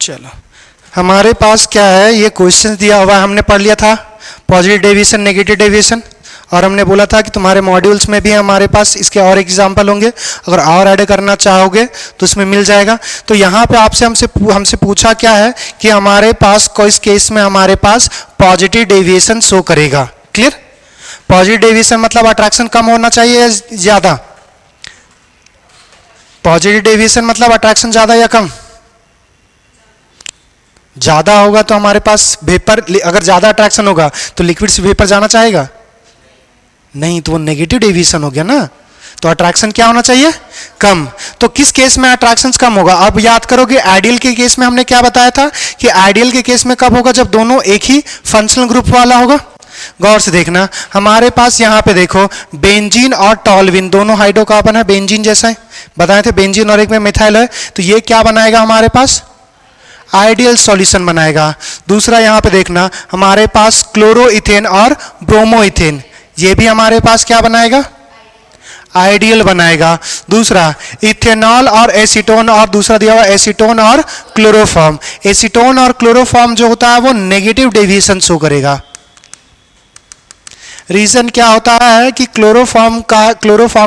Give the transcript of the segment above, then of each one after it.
चलो हमारे पास क्या है, ये क्वेश्चन दिया हुआ है, हमने पढ़ लिया था पॉजिटिव डेविएशन नेगेटिव डेविएशन, और हमने बोला था कि तुम्हारे मॉड्यूल्स में भी हमारे पास इसके और एग्जाम्पल होंगे, अगर और ऐड करना चाहोगे तो उसमें मिल जाएगा। तो यहाँ पे आपसे हमसे पूछा क्या है कि हमारे पास इस केस में हमारे पास पॉजिटिव डेविएशन शो करेगा। क्लियर? पॉजिटिव डेविएशन मतलब अट्रैक्शन कम होना चाहिए या ज्यादा? पॉजिटिव डेविएशन मतलब अट्रैक्शन ज्यादा या कम? ज्यादा होगा तो हमारे पास वेपर, अगर ज्यादा अट्रैक्शन होगा तो लिक्विड से वेपर जाना चाहेगा नहीं, तो वो नेगेटिव डेविएशन हो गया ना। तो अट्रैक्शन क्या होना चाहिए? कम। तो किस केस में अट्रैक्शन कम होगा? अब याद करोगे आइडियल के केस में हमने क्या बताया था कि आइडियल के केस में कब होगा? जब दोनों एक ही फंक्शनल ग्रुप वाला होगा। गौर से देखना, हमारे पास यहाँ पे देखो बेंजीन और टॉल्विन दोनों हाइड्रोकार्बन है, बेंजीन जैसा है, बताए थे बेंजीन और एक में मिथाइल है, तो ये क्या बनाएगा हमारे पास? आइडियल सॉल्यूशन बनाएगा। दूसरा यहाँ पे देखना, हमारे पास क्लोरोइथेन और ब्रोमोइथेन, ये भी हमारे पास क्या बनाएगा? आइडियल बनाएगा। दूसरा इथेनॉल और एसीटोन, और दूसरा दिया हुआ एसीटोन और क्लोरोफॉर्म। एसीटोन और क्लोरोफॉर्म जो होता है वो नेगेटिव डेविएशन शो करेगा। रीजन क्या होता है कि क्लोरोफॉर्म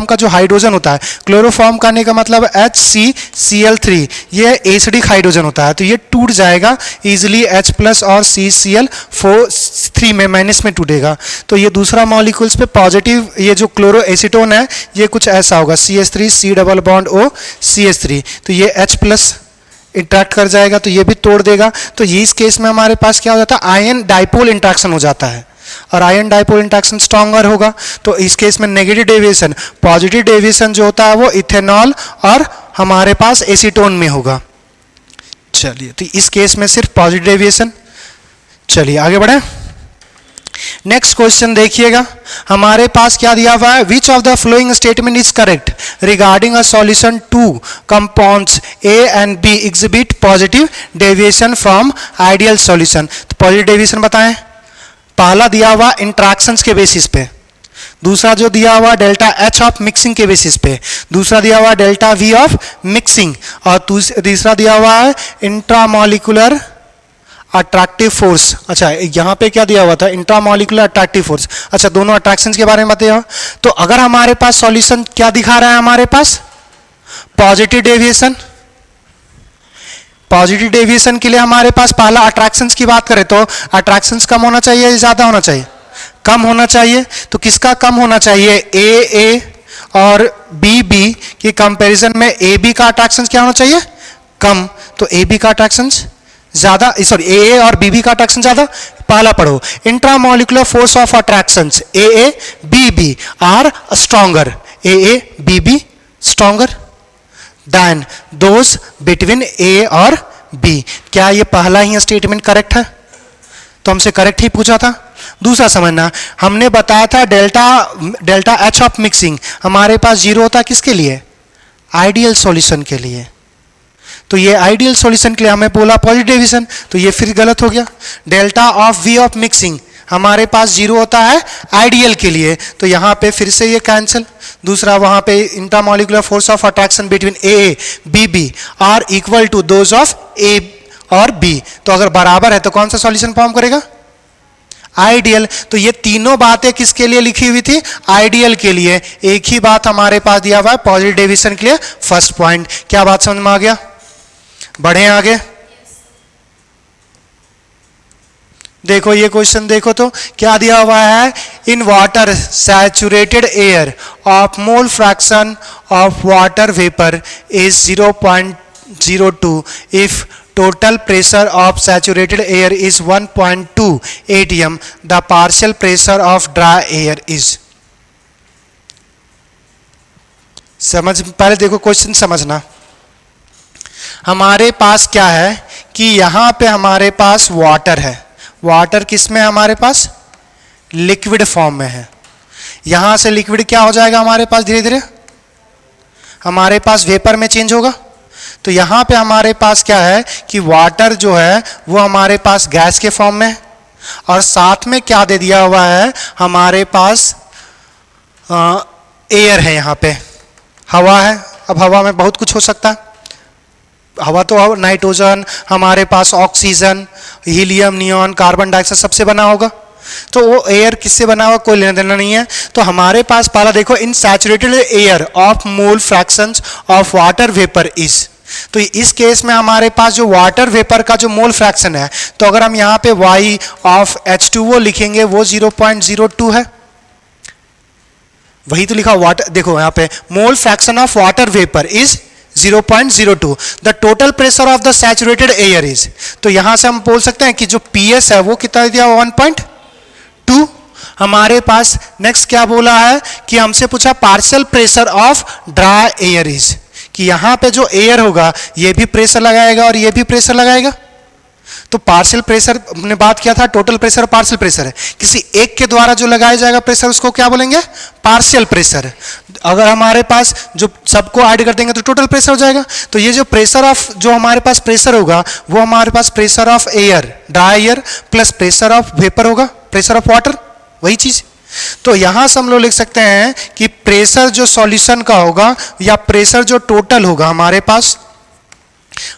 का जो हाइड्रोजन होता है, क्लोरोफॉर्म करने का मतलब HCCl3, ये एसिडिक हाइड्रोजन होता है, तो ये टूट जाएगा इजिली H+ और CCl3 में माइनस में टूटेगा। तो ये दूसरा मॉलिक्यूल्स पे पॉजिटिव, ये जो क्लोरो एसीटोन है ये कुछ ऐसा होगा CH3 C double bond O CH3, तो ये H+ इंट्रैक्ट कर जाएगा तो ये भी तोड़ देगा। तो ये इस केस में हमारे पास क्या हो जाता है? आयन डाइपोल इंट्रैक्शन हो जाता है, और आयन डाइपोल इंट्रैक्शन स्ट्रॉन्गर होगा। तो इस केस में नेगेटिव डेविएशन, पॉजिटिव डेविएशन जो होता है वो इथेनॉल और हमारे पास एसीटोन में होगा। चलिए, तो इस केस में सिर्फ पॉजिटिव डेविएशन। चलिए आगे बढ़े। नेक्स्ट क्वेश्चन देखिएगा, हमारे पास क्या दिया हुआ है? Which of the following statement is correct regarding a solution two compounds A and B exhibit positive deviation from ideal solution. तो पॉजिटिव डेविएशन बताएं। पहला दिया हुआ इंट्रैक्शंस के बेसिस पे, दूसरा जो दिया हुआ डेल्टा H ऑफ मिक्सिंग के बेसिस पे, दूसरा दिया हुआ डेल्टा V ऑफ मिक्सिंग, और तीसरा दिया हुआ है इंट्रामॉलिक्यूलर अट्रैक्टिव फोर्स। अच्छा, यहाँ पे क्या दिया हुआ था? Intramolecular attractive force. अच्छा, दोनों अट्रैक्शंस के बारे में बताइए। तो अगर हमारे पास सॉल्यूशन क्या दिखा रहा है? हमारे पास पॉजिटिव डेविएशन। पॉजिटिव डेविएशन के लिए हमारे पास पहला अट्रैक्शंस की बात करें तो अट्रैक्शंस कम होना चाहिए या ज्यादा होना चाहिए? कम होना चाहिए। तो किसका कम होना चाहिए? AA और BB की कंपैरिजन में AB का अट्रैक्शंस क्या होना चाहिए? कम। तो AB का अट्रैक्शंस ज्यादा, सॉरी AA और BB का अट्रैक्शन ज्यादा। पहला पढ़ो, intramolecular force of attractions AA BB are stronger, AA BB stronger than those between A और B। क्या ये पहला ही स्टेटमेंट करेक्ट है? तो हमसे करेक्ट ही पूछा था। दूसरा समझना, हमने बताया था डेल्टा H ऑफ मिक्सिंग हमारे पास 0 होता है किसके लिए? आइडियल सॉल्यूशन के लिए। तो ये आइडियल सॉल्यूशन के लिए हमें बोला पॉजिटिव डेविएशन, तो ये फिर गलत हो गया। Delta of V of mixing हमारे पास 0 होता है आइडियल के लिए, तो यहाँ पे फिर से ये कैंसिल। दूसरा, वहाँ पे intramolecular force of attraction between AA BB are equal to those of A और B, तो अगर बराबर है तो कौन सा सॉल्यूशन फॉर्म करेगा? आइडियल। तो ये तीनों बातें किसके लिए लिखी हुई थी? आइडियल के लिए। एक ही बात हमारे पास दिया हुआ है पॉजिटिव डेविएशन के लिए। फर्स्ट पॉइंट, क्या बात समझ में आ गया? बढ़े आगे। देखो ये क्वेश्चन देखो तो क्या दिया हुआ है? In water saturated air of mole fraction of water vapour is 0.02 if total pressure of saturated air is 1.2 atm, the partial pressure of dry air is। समझ, पहले देखो क्वेश्चन समझना। हमारे पास क्या है कि यहां पे हमारे पास वाटर है, वाटर किस में है? हमारे पास लिक्विड फॉर्म में है। यहां से लिक्विड क्या हो जाएगा हमारे पास? धीरे धीरे हमारे पास वेपर में चेंज होगा। तो यहां पे हमारे पास क्या है कि वाटर जो है वो हमारे पास गैस के फॉर्म में है, और साथ में क्या दे दिया हुआ है? हमारे पास एयर है, यहां पे हवा है। अब हवा में बहुत कुछ हो सकता है, हवा तो नाइट्रोजन, हमारे पास oxygen, helium, neon, carbon dioxide सबसे बना होगा। तो वो एयर किससे बना हुआ, कोई लेना देना नहीं है। तो हमारे पास पहला देखो, in saturated air of mole fractions of water vapour is. तो इस केस में हमारे पास जो वाटर वेपर का जो मोल फ्रैक्शन है, तो अगर हम यहाँ पे y ऑफ H2O लिखेंगे वो 0.02 है, वही तो लिखा वाटर। देखो यहाँ पे मोल fraction of water vapour is 0.02, the total pressure of the saturated air is. तो यहां से हम बोल सकते हैं कि जो PS है वो कितना दिया, 1.2। हमारे पास नेक्स्ट क्या बोला है कि हमसे पूछा partial pressure of dry air is, कि यहां पे जो एयर होगा ये भी प्रेशर लगाएगा और ये भी प्रेशर लगाएगा। तो पार्शियल प्रेशर हमने बात किया था, टोटल प्रेशर और पार्शियल प्रेशर है, किसी एक के द्वारा जो लगाया जाएगा प्रेशर उसको क्या बोलेंगे, पार्शियल प्रेशर। अगर हमारे पास जो सबको ऐड कर देंगे तो टोटल प्रेशर हो जाएगा। तो ये जो प्रेशर ऑफ, जो हमारे पास प्रेशर होगा वो हमारे पास pressure of air, dry air, plus pressure of vapour होगा, प्रेशर ऑफ वाटर, वही चीज। तो यहां से हम लोग लिख सकते हैं कि प्रेशर जो सॉल्यूशन का होगा या प्रेशर जो टोटल होगा हमारे पास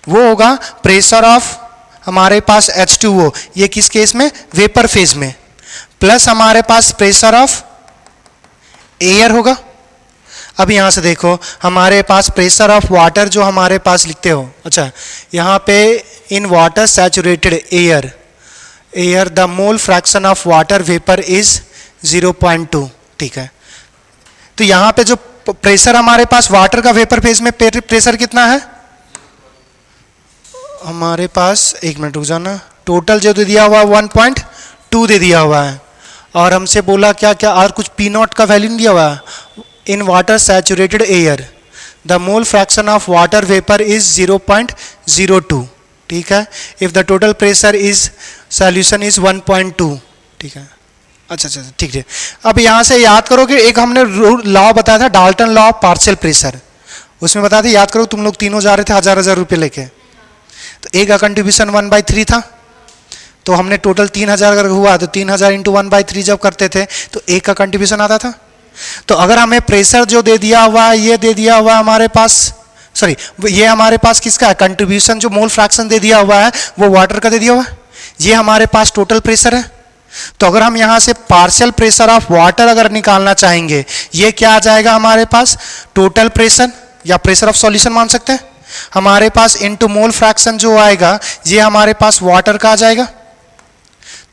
वो होगा प्रेशर ऑफ हमारे पास H2O, ये किस केस में, वेपर फेज में, प्लस हमारे पास प्रेशर ऑफ एयर होगा। अब यहां से देखो हमारे पास प्रेशर ऑफ वाटर जो हमारे पास लिखते हो, अच्छा यहां पे in water saturated air, air the mole fraction of water vapour is 0.2, ठीक है। तो यहां पे जो प्रेशर हमारे पास वाटर का वेपर फेज में प्रेशर कितना है हमारे पास, एक मिनट रुक जाना, टोटल जो दे दिया हुआ है 1.2 दे दिया हुआ है, और हमसे बोला क्या क्या और कुछ P0 का वैल्यू नहीं दिया हुआ है। In water saturated air the mole fraction of water vapour is 0.02, ठीक है। If the total pressure is solution is 1.2, ठीक है। अच्छा अच्छा ठीक है। अब यहाँ से याद करो कि एक हमने लॉ बताया था, Dalton law of partial pressure, उसमें बता दी, याद करो तुम लोग तीनों जा रहे थे 1000 रुपये लेके, तो एक का कंट्रीब्यूशन 1/3 था, तो हमने टोटल 3000 अगर हुआ तो 3000 इंटू 1/3 जब करते थे तो एक का कंट्रीब्यूशन आता था। तो अगर हमें प्रेशर जो दे दिया हुआ है, ये दे दिया हुआ है हमारे पास, सॉरी ये हमारे पास किसका है, कंट्रीब्यूशन जो मोल फ्रैक्शन दे दिया हुआ है वो वाटर का दे दिया हुआ है, ये हमारे पास टोटल प्रेशर है। तो अगर हम यहाँ से पार्शियल प्रेशर ऑफ वाटर अगर निकालना चाहेंगे, ये क्या आ जाएगा हमारे पास, टोटल प्रेशर या प्रेशर ऑफ सॉल्यूशन मान सकते हैं। हमारे पास इनटू मोल फ्रैक्शन जो आएगा ये हमारे पास वाटर का आ जाएगा,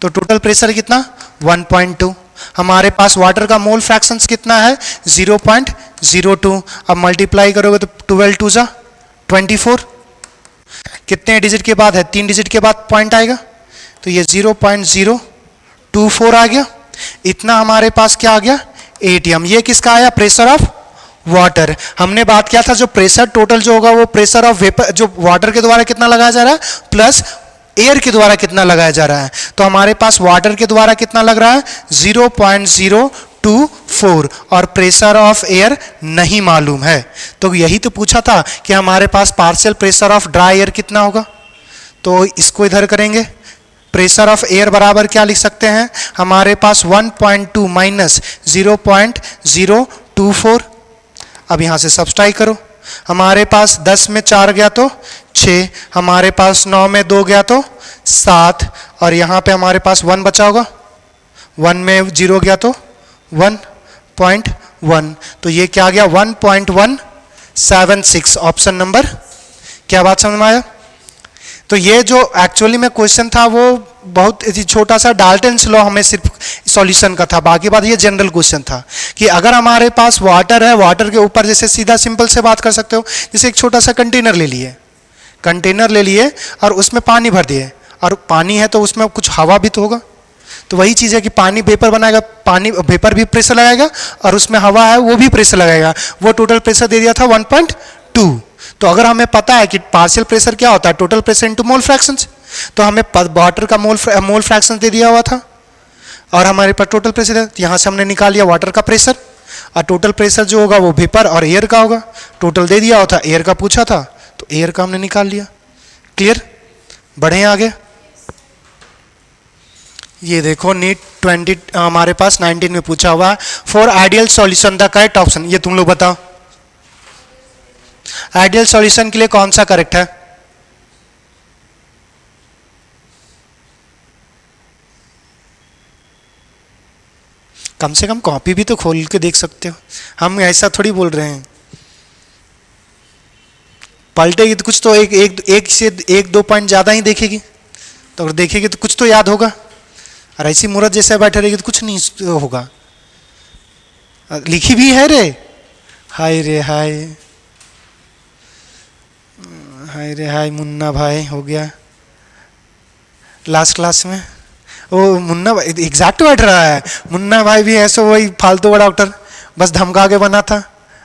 तो टोटल प्रेशर कितना 1.2, हमारे पास वाटर का मोल फ्रैक्शन कितना है 0.02। अब मल्टीप्लाई करोगे तो 12 2 जा 24, कितने डिजिट के बाद है, 3 डिजिट के बाद पॉइंट आएगा, तो ये 0.024 आ गया। इतना हमारे पास क्या आ गया, ATM। ये किसका आया, प्रेशर ऑफ वाटर। हमने बात किया था जो प्रेशर टोटल जो होगा वो प्रेशर ऑफ वेपर जो वाटर के द्वारा कितना लगाया जा रहा है प्लस एयर के द्वारा कितना लगाया जा रहा है। तो हमारे पास वाटर के द्वारा कितना लग रहा है 0.024 और प्रेशर ऑफ एयर नहीं मालूम है। तो यही तो पूछा था कि हमारे पास partial pressure of dry air कितना होगा, तो इसको इधर करेंगे। प्रेशर ऑफ एयर बराबर क्या लिख सकते हैं हमारे पास 1.2 माइनस 0.024। अब यहाँ से सब्सट्राइक करो, हमारे पास 10 में 4 गया तो 6, हमारे पास 9 में 2 गया तो 7, और यहाँ पे हमारे पास 1 बचा होगा, 1 में 0 गया तो 1.1, तो ये क्या गया 1.176, ऑप्शन नंबर। क्या बात समझ में आया। तो ये जो एक्चुअली में क्वेश्चन था वो बहुत छोटा सा डाल्टन्स लॉ हमें सिर्फ सॉल्यूशन का था, बाकी बात ये जनरल क्वेश्चन था कि अगर हमारे पास वाटर है, वाटर के ऊपर जैसे सीधा सिंपल से बात कर सकते हो, जैसे एक छोटा सा कंटेनर ले लिए, और उसमें पानी भर दिए, और पानी है तो उसमें कुछ हवा भी तो होगा, तो वही चीज़ है कि पानी वेपर बनाएगा, पानी वेपर भी प्रेशर लगाएगा और उसमें हवा है वो भी प्रेशर लगाएगा, वो टोटल प्रेशर दे दिया था 1.2। तो अगर हमें पता है कि पार्शियल प्रेशर क्या होता है टोटल प्रेशर इनटू मोल फ्रैक्शंस, तो हमें वाटर का मोल फ्रैक्शन दे दिया हुआ था और हमारे पास टोटल प्रेशर है, तो यहाँ से हमने निकाल लिया वाटर का प्रेशर, और टोटल प्रेशर जो होगा वो वेपर और एयर का होगा। टोटल दे दिया होता, एयर का पूछा था तो एयर का हमने निकाल लिया। क्लियर, बढ़े आगे। ये देखो नीट 20 हमारे पास 19 में पूछा हुआ है, for ideal solution the correct option, ये तुम लोग बताओ आइडियल सॉल्यूशन के लिए कौन सा करेक्ट है। कम से कम कॉपी भी तो खोल के देख सकते हो, हम ऐसा थोड़ी बोल रहे हैं। पलटेगी तो कुछ तो एक से एक दो पॉइंट ज़्यादा ही देखेगी, तो अगर देखेगी तो कुछ तो याद होगा, और ऐसी मूर्त जैसे बैठे रहेगी तो कुछ नहीं होगा। लिखी भी है रे, हाय रे हाय, हाय रे हाय मुन्ना भाई हो गया लास्ट क्लास में। वो मुन्ना भाई एग्जैक्ट बैठ रहा है, मुन्ना भाई भी ऐसा वही फालतू का डॉक्टर, बस धमका के बना था।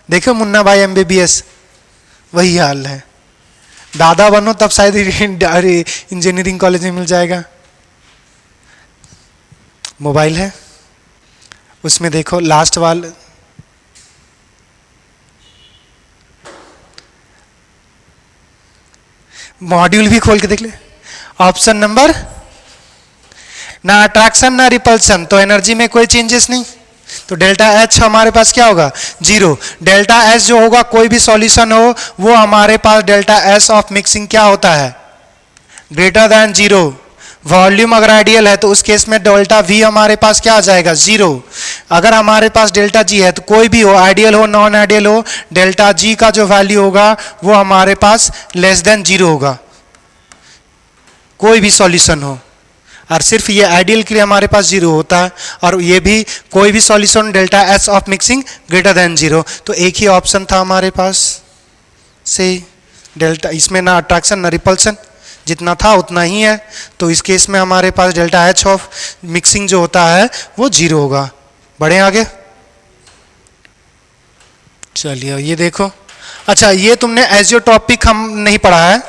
देखो मुन्ना भाई एमबीबीएस, वही हाल है। दादा बनो तब शायद इंजीनियरिंग कॉलेज में मिल जाएगा। मोबाइल है उसमें देखो लास्ट वाल, मॉड्यूल भी खोल के देख ले। ऑप्शन नंबर, ना अट्रैक्शन ना रिपल्सन, तो एनर्जी में कोई चेंजेस नहीं, तो डेल्टा एच हमारे पास क्या होगा, जीरो। डेल्टा एस जो होगा कोई भी सॉल्यूशन हो वो हमारे पास डेल्टा एस ऑफ मिक्सिंग क्या होता है, ग्रेटर देन जीरो। वॉल्यूम अगर आइडियल है तो उस केस में डेल्टा वी हमारे पास क्या आ जाएगा, जीरो। अगर हमारे पास डेल्टा जी है तो कोई भी हो, आइडियल हो नॉन आइडियल हो, डेल्टा जी का जो वैल्यू होगा वो हमारे पास लेस देन जीरो होगा, कोई भी सॉल्यूशन हो। और सिर्फ ये आइडियल के लिए हमारे पास जीरो होता है, और ये भी कोई भी solution delta S of mixing greater than zero. तो एक ही ऑप्शन था हमारे पास से डेल्टा, इसमें ना अट्रैक्शन ना रिपल्सन, जितना था उतना ही है, तो इस केस में हमारे पास डेल्टा एच ऑफ मिक्सिंग जो होता है वो जीरो होगा। बढ़े आगे, चलिए ये देखो। अच्छा ये तुमने एजियोट्रॉपिक हम नहीं पढ़ा है,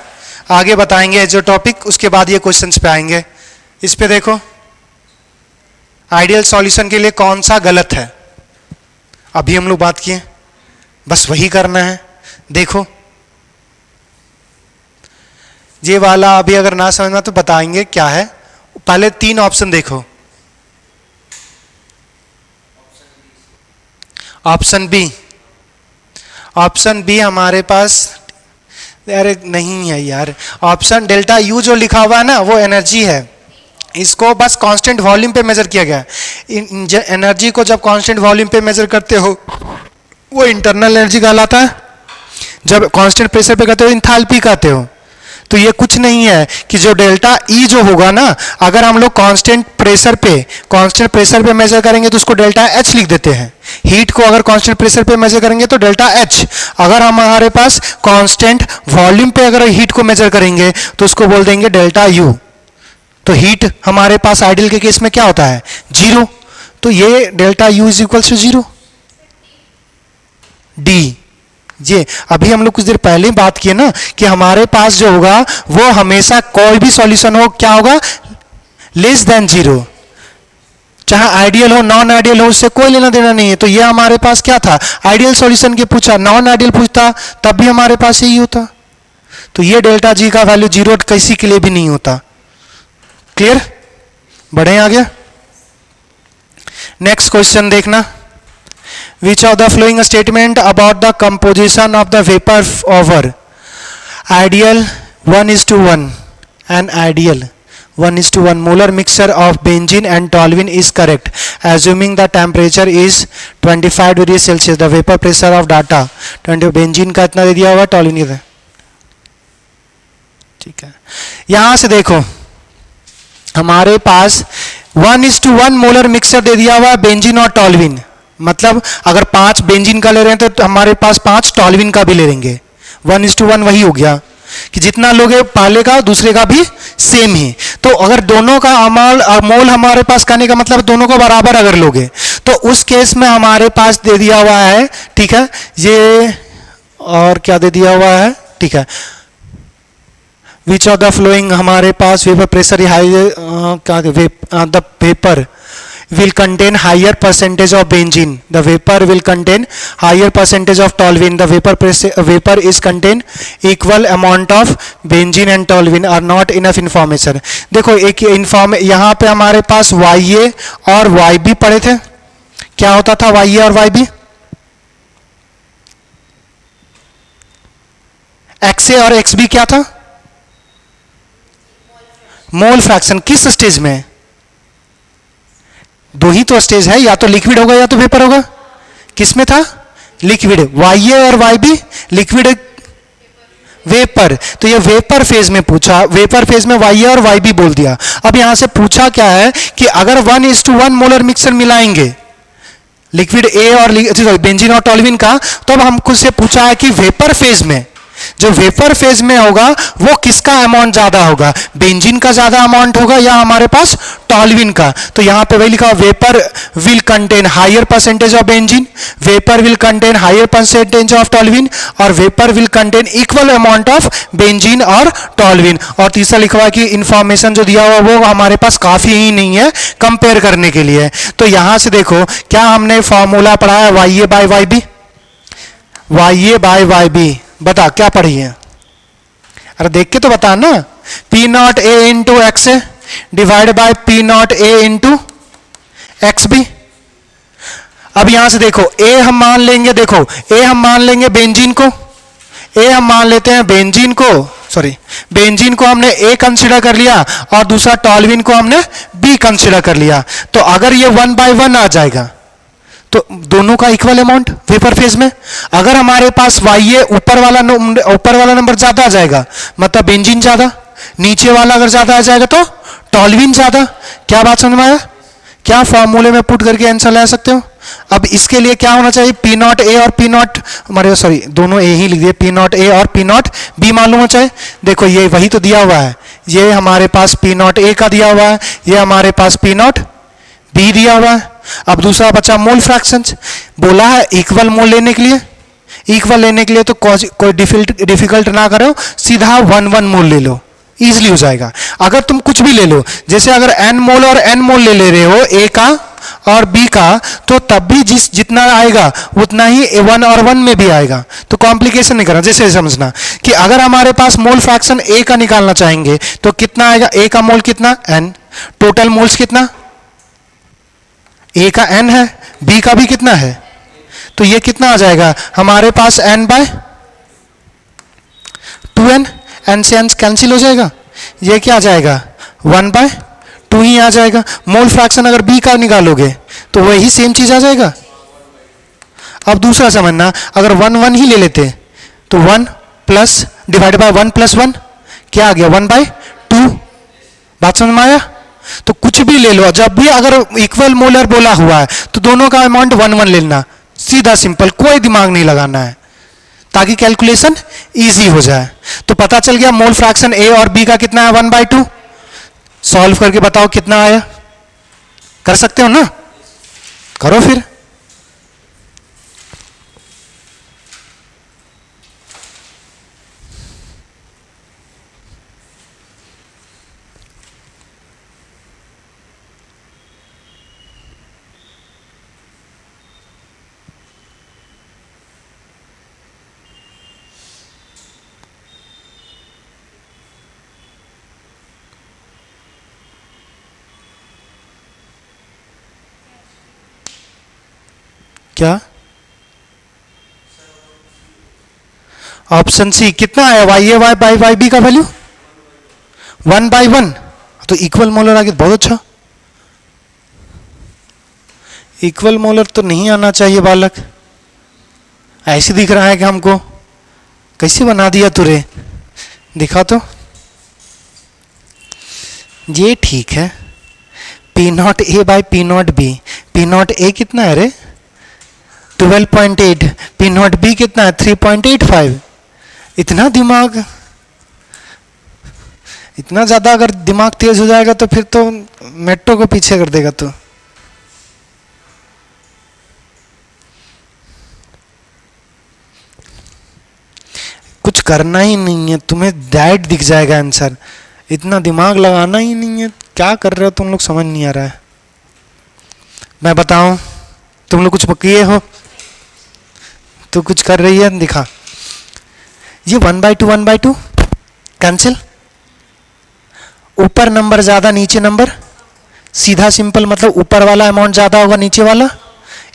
आगे बताएंगे एजियोट्रॉपिक, उसके बाद ये क्वेश्चंस पे आएंगे। इस पे देखो आइडियल सॉल्यूशन के लिए कौन सा गलत है, अभी हम लोग बात किए, बस वही करना है। देखो ये वाला अभी अगर ना समझना तो बताएंगे क्या है, पहले तीन ऑप्शन देखो। ऑप्शन बी, ऑप्शन बी हमारे पास, अरे नहीं है यार, ऑप्शन डेल्टा यू जो लिखा हुआ है ना वो एनर्जी है, इसको बस कांस्टेंट वॉल्यूम पे मेजर किया गया है। एनर्जी को जब कांस्टेंट वॉल्यूम पे मेजर करते हो वो इंटरनल एनर्जी कहलाता है, जब कांस्टेंट प्रेशर पे करते हो इंथैल्पी कहते हो। तो ये कुछ नहीं है कि जो डेल्टा ई जो होगा ना, अगर हम लोग कांस्टेंट प्रेशर पे मेजर करेंगे तो उसको डेल्टा एच लिख देते हैं। हीट को अगर कांस्टेंट प्रेशर पे मेजर करेंगे तो डेल्टा एच, अगर हमारे पास कांस्टेंट वॉल्यूम पे अगर हीट को मेजर करेंगे तो उसको बोल देंगे डेल्टा यू। तो हीट हमारे पास आइडियल के केस में क्या होता है, जीरो, तो ये delta U is equal to zero. D, ये अभी हम लोग कुछ देर पहले ही बात किए ना कि हमारे पास जो होगा वो हमेशा कोई भी सॉल्यूशन हो क्या होगा, लेस देन जीरो, चाहे आइडियल हो नॉन आइडियल हो उससे कोई लेना देना नहीं है। तो ये हमारे पास क्या था, आइडियल सॉल्यूशन के पूछा, नॉन आइडियल पूछता तब भी हमारे पास यही होता। तो ये डेल्टा जी का वैल्यू जीरो किसी के लिए भी नहीं होता। क्लियर, बढ़े आगे। नेक्स्ट क्वेश्चन देखना, which of the following statement about the composition of the vapor over ideal 1:1 and ideal 1:1 molar mixture of benzene and toluene is correct, assuming the temperature is 25 degree Celsius, the vapor pressure of data 20, benzene का इतना दे दिया हुआ, toluene का, ठीक है। यहां से देखो हमारे पास 1:1 मोलर मिक्सचर दे दिया हुआ बेंजीन और टॉल्यूइन, मतलब अगर 5 बेंजीन का ले रहे हैं तो हमारे पास 5 टॉल्यूइन का भी ले लेंगे। 1:1 वही हो गया कि जितना लोगे पहले का दूसरे का भी सेम ही। तो अगर दोनों का मोल हमारे पास करने का मतलब दोनों को बराबर अगर लोगे तो उस केस में हमारे पास दे दिया हुआ है, ठीक है, ये और क्या दे दिया हुआ है, ठीक है, विच ऑफ द फ्लोइंग हमारे पास वेपर प्रेशर हाई, क्या the vapour will contain higher percentage of benzene, the vapor will contain higher percentage of toluene, the vapor is contain equal amount of benzene and toluene are not enough information। देखो एक यहाँ पे हमारे पास YA और YB पढ़े थे, क्या होता था YA और YB, XA और XB क्या था, मोल फ्रैक्शन, किस स्टेज में, दो ही तो स्टेज है, या तो लिक्विड होगा या तो वेपर होगा। किसमें था? लिक्विड। वाई ए और वाई बी लिक्विड वेपर, तो ये वेपर फेज में पूछा, वेपर फेज में वाई ए और वाई बी बोल दिया। अब यहां से पूछा क्या है कि अगर 1:1 मोलर मिक्सर मिलाएंगे लिक्विड ए और बेंजीन और टोल्यूइन का, तो अब हमको से पूछा है कि वेपर फेज में, जो वेपर फेज में होगा वो किसका अमाउंट ज्यादा होगा, बेंजीन का ज्यादा अमाउंट होगा या हमारे पास टोल्यूइन का। तो यहां पे वही लिखा, vapour will contain higher percentage of benzene, vapour will contain higher percentage of toluene, और vapour will contain equal amount of benzene और टोल्यूइन। और तीसरा लिखा हुआ कि इंफॉर्मेशन जो दिया हुआ वो हमारे पास काफी ही नहीं है कंपेयर करने के लिए। तो यहां से देखो क्या हमने फॉर्मूला पढ़ा है, वाई ए बाय वाई बी, वाई ए बाय वाई बी, बता क्या पढ़ी है? अरे देख के तो बता ना। P nought A into X A divide by P nought A into X B. अब यहां से देखो ए हम मान लेंगे, देखो ए हम मान लेंगे बेंजीन को, ए हम मान लेते हैं बेंजीन को, सॉरी बेंजीन को हमने ए कंसीडर कर लिया और दूसरा टोल्यूइन को हमने बी कंसीडर कर लिया। तो अगर ये 1/1 आ जाएगा तो दोनों का इक्वल अमाउंट वेपर फेज में। अगर हमारे पास वाई ए ऊपर वाला नंबर ज्यादा आ जाएगा मतलब बेंजीन ज्यादा, नीचे वाला अगर ज्यादा आ जाएगा तो टोल्यूइन ज्यादा। क्या बात समझ में आया? क्या फॉर्मूले में पुट करके आंसर ला सकते हो? अब इसके लिए क्या होना चाहिए, पी नॉट ए और पी नॉट, हमारे सॉरी दोनों ए ही लिख दिए, पी नॉट ए और पी नॉट बी मालूम हो चाहिए। देखो ये वही तो दिया हुआ है, ये हमारे पास पी नॉट ए का दिया हुआ है, ये हमारे पास पी नॉट बी दिया हुआ है। अब दूसरा बचा मोल फ्रैक्शंस, बोला है इक्वल मोल लेने के लिए, इक्वल लेने के लिए तो कोई डिफिकल्ट ना करो, सीधा 1:1 मोल ले लो, इजीली हो जाएगा। अगर तुम कुछ भी ले लो, जैसे अगर n मोल और n मोल ले रहे हो a का और b का, तो तब भी जितना आएगा उतना ही A1 और 1 में भी आएगा। तो कॉम्प्लिकेशन नहीं करना, जैसे समझना कि अगर हमारे पास मोल फ्रैक्शन a का निकालना चाहेंगे तो कितना आएगा, a का मोल कितना n, टोटल मोल्स कितना, a का n है, b का भी कितना है, तो ये कितना आ जाएगा हमारे पास n/2n, n से n कैंसिल हो जाएगा, ये क्या आ जाएगा 1/2 ही आ जाएगा। मोल फ्रैक्शन अगर b का निकालोगे तो वही सेम चीज आ जाएगा। अब दूसरा समझना, अगर 1:1 ही ले लेते तो 1 प्लस डिवाइड बाय 1 + 1 क्या आ गया 1/2। बात समझ में आया? तो कुछ भी ले लो, जब भी अगर इक्वल मोलर बोला हुआ है तो दोनों का अमाउंट 1:1 लेना, सीधा सिंपल, कोई दिमाग नहीं लगाना है ताकि कैलकुलेशन इजी हो जाए। तो पता चल गया मोल फ्रैक्शन ए और बी का कितना है 1/2। सॉल्व करके बताओ कितना आया, कर सकते हो ना, करो फिर। क्या ऑप्शन सी कितना आया, Y A Y by Y B का वैल्यू 1/1, तो इक्वल मोलर आ गया, बहुत अच्छा। इक्वल मोलर तो नहीं आना चाहिए बालक, ऐसे दिख रहा है कि हमको, कैसे बना दिया तुरे, दिखा तो, ये ठीक है। P nought A by P not be, P nought ए कितना है रे 12.8, पी नॉट बी कितना है 3.85। इतना दिमाग, इतना ज्यादा अगर दिमाग तेज हो जाएगा तो फिर तो मेट्रो को पीछे कर देगा। तो कुछ करना ही नहीं है तुम्हें, डायरेक्ट दिख जाएगा आंसर, इतना दिमाग लगाना ही नहीं है। क्या कर रहे हो तुम लोग, समझ नहीं आ रहा है। मैं बताऊं, तुम लोग कुछ किए हो तो कुछ कर रही है, दिखा ये 1/2 कैंसिल, ऊपर नंबर ज्यादा नीचे नंबर, सीधा सिंपल, मतलब ऊपर वाला अमाउंट ज्यादा होगा नीचे वाला।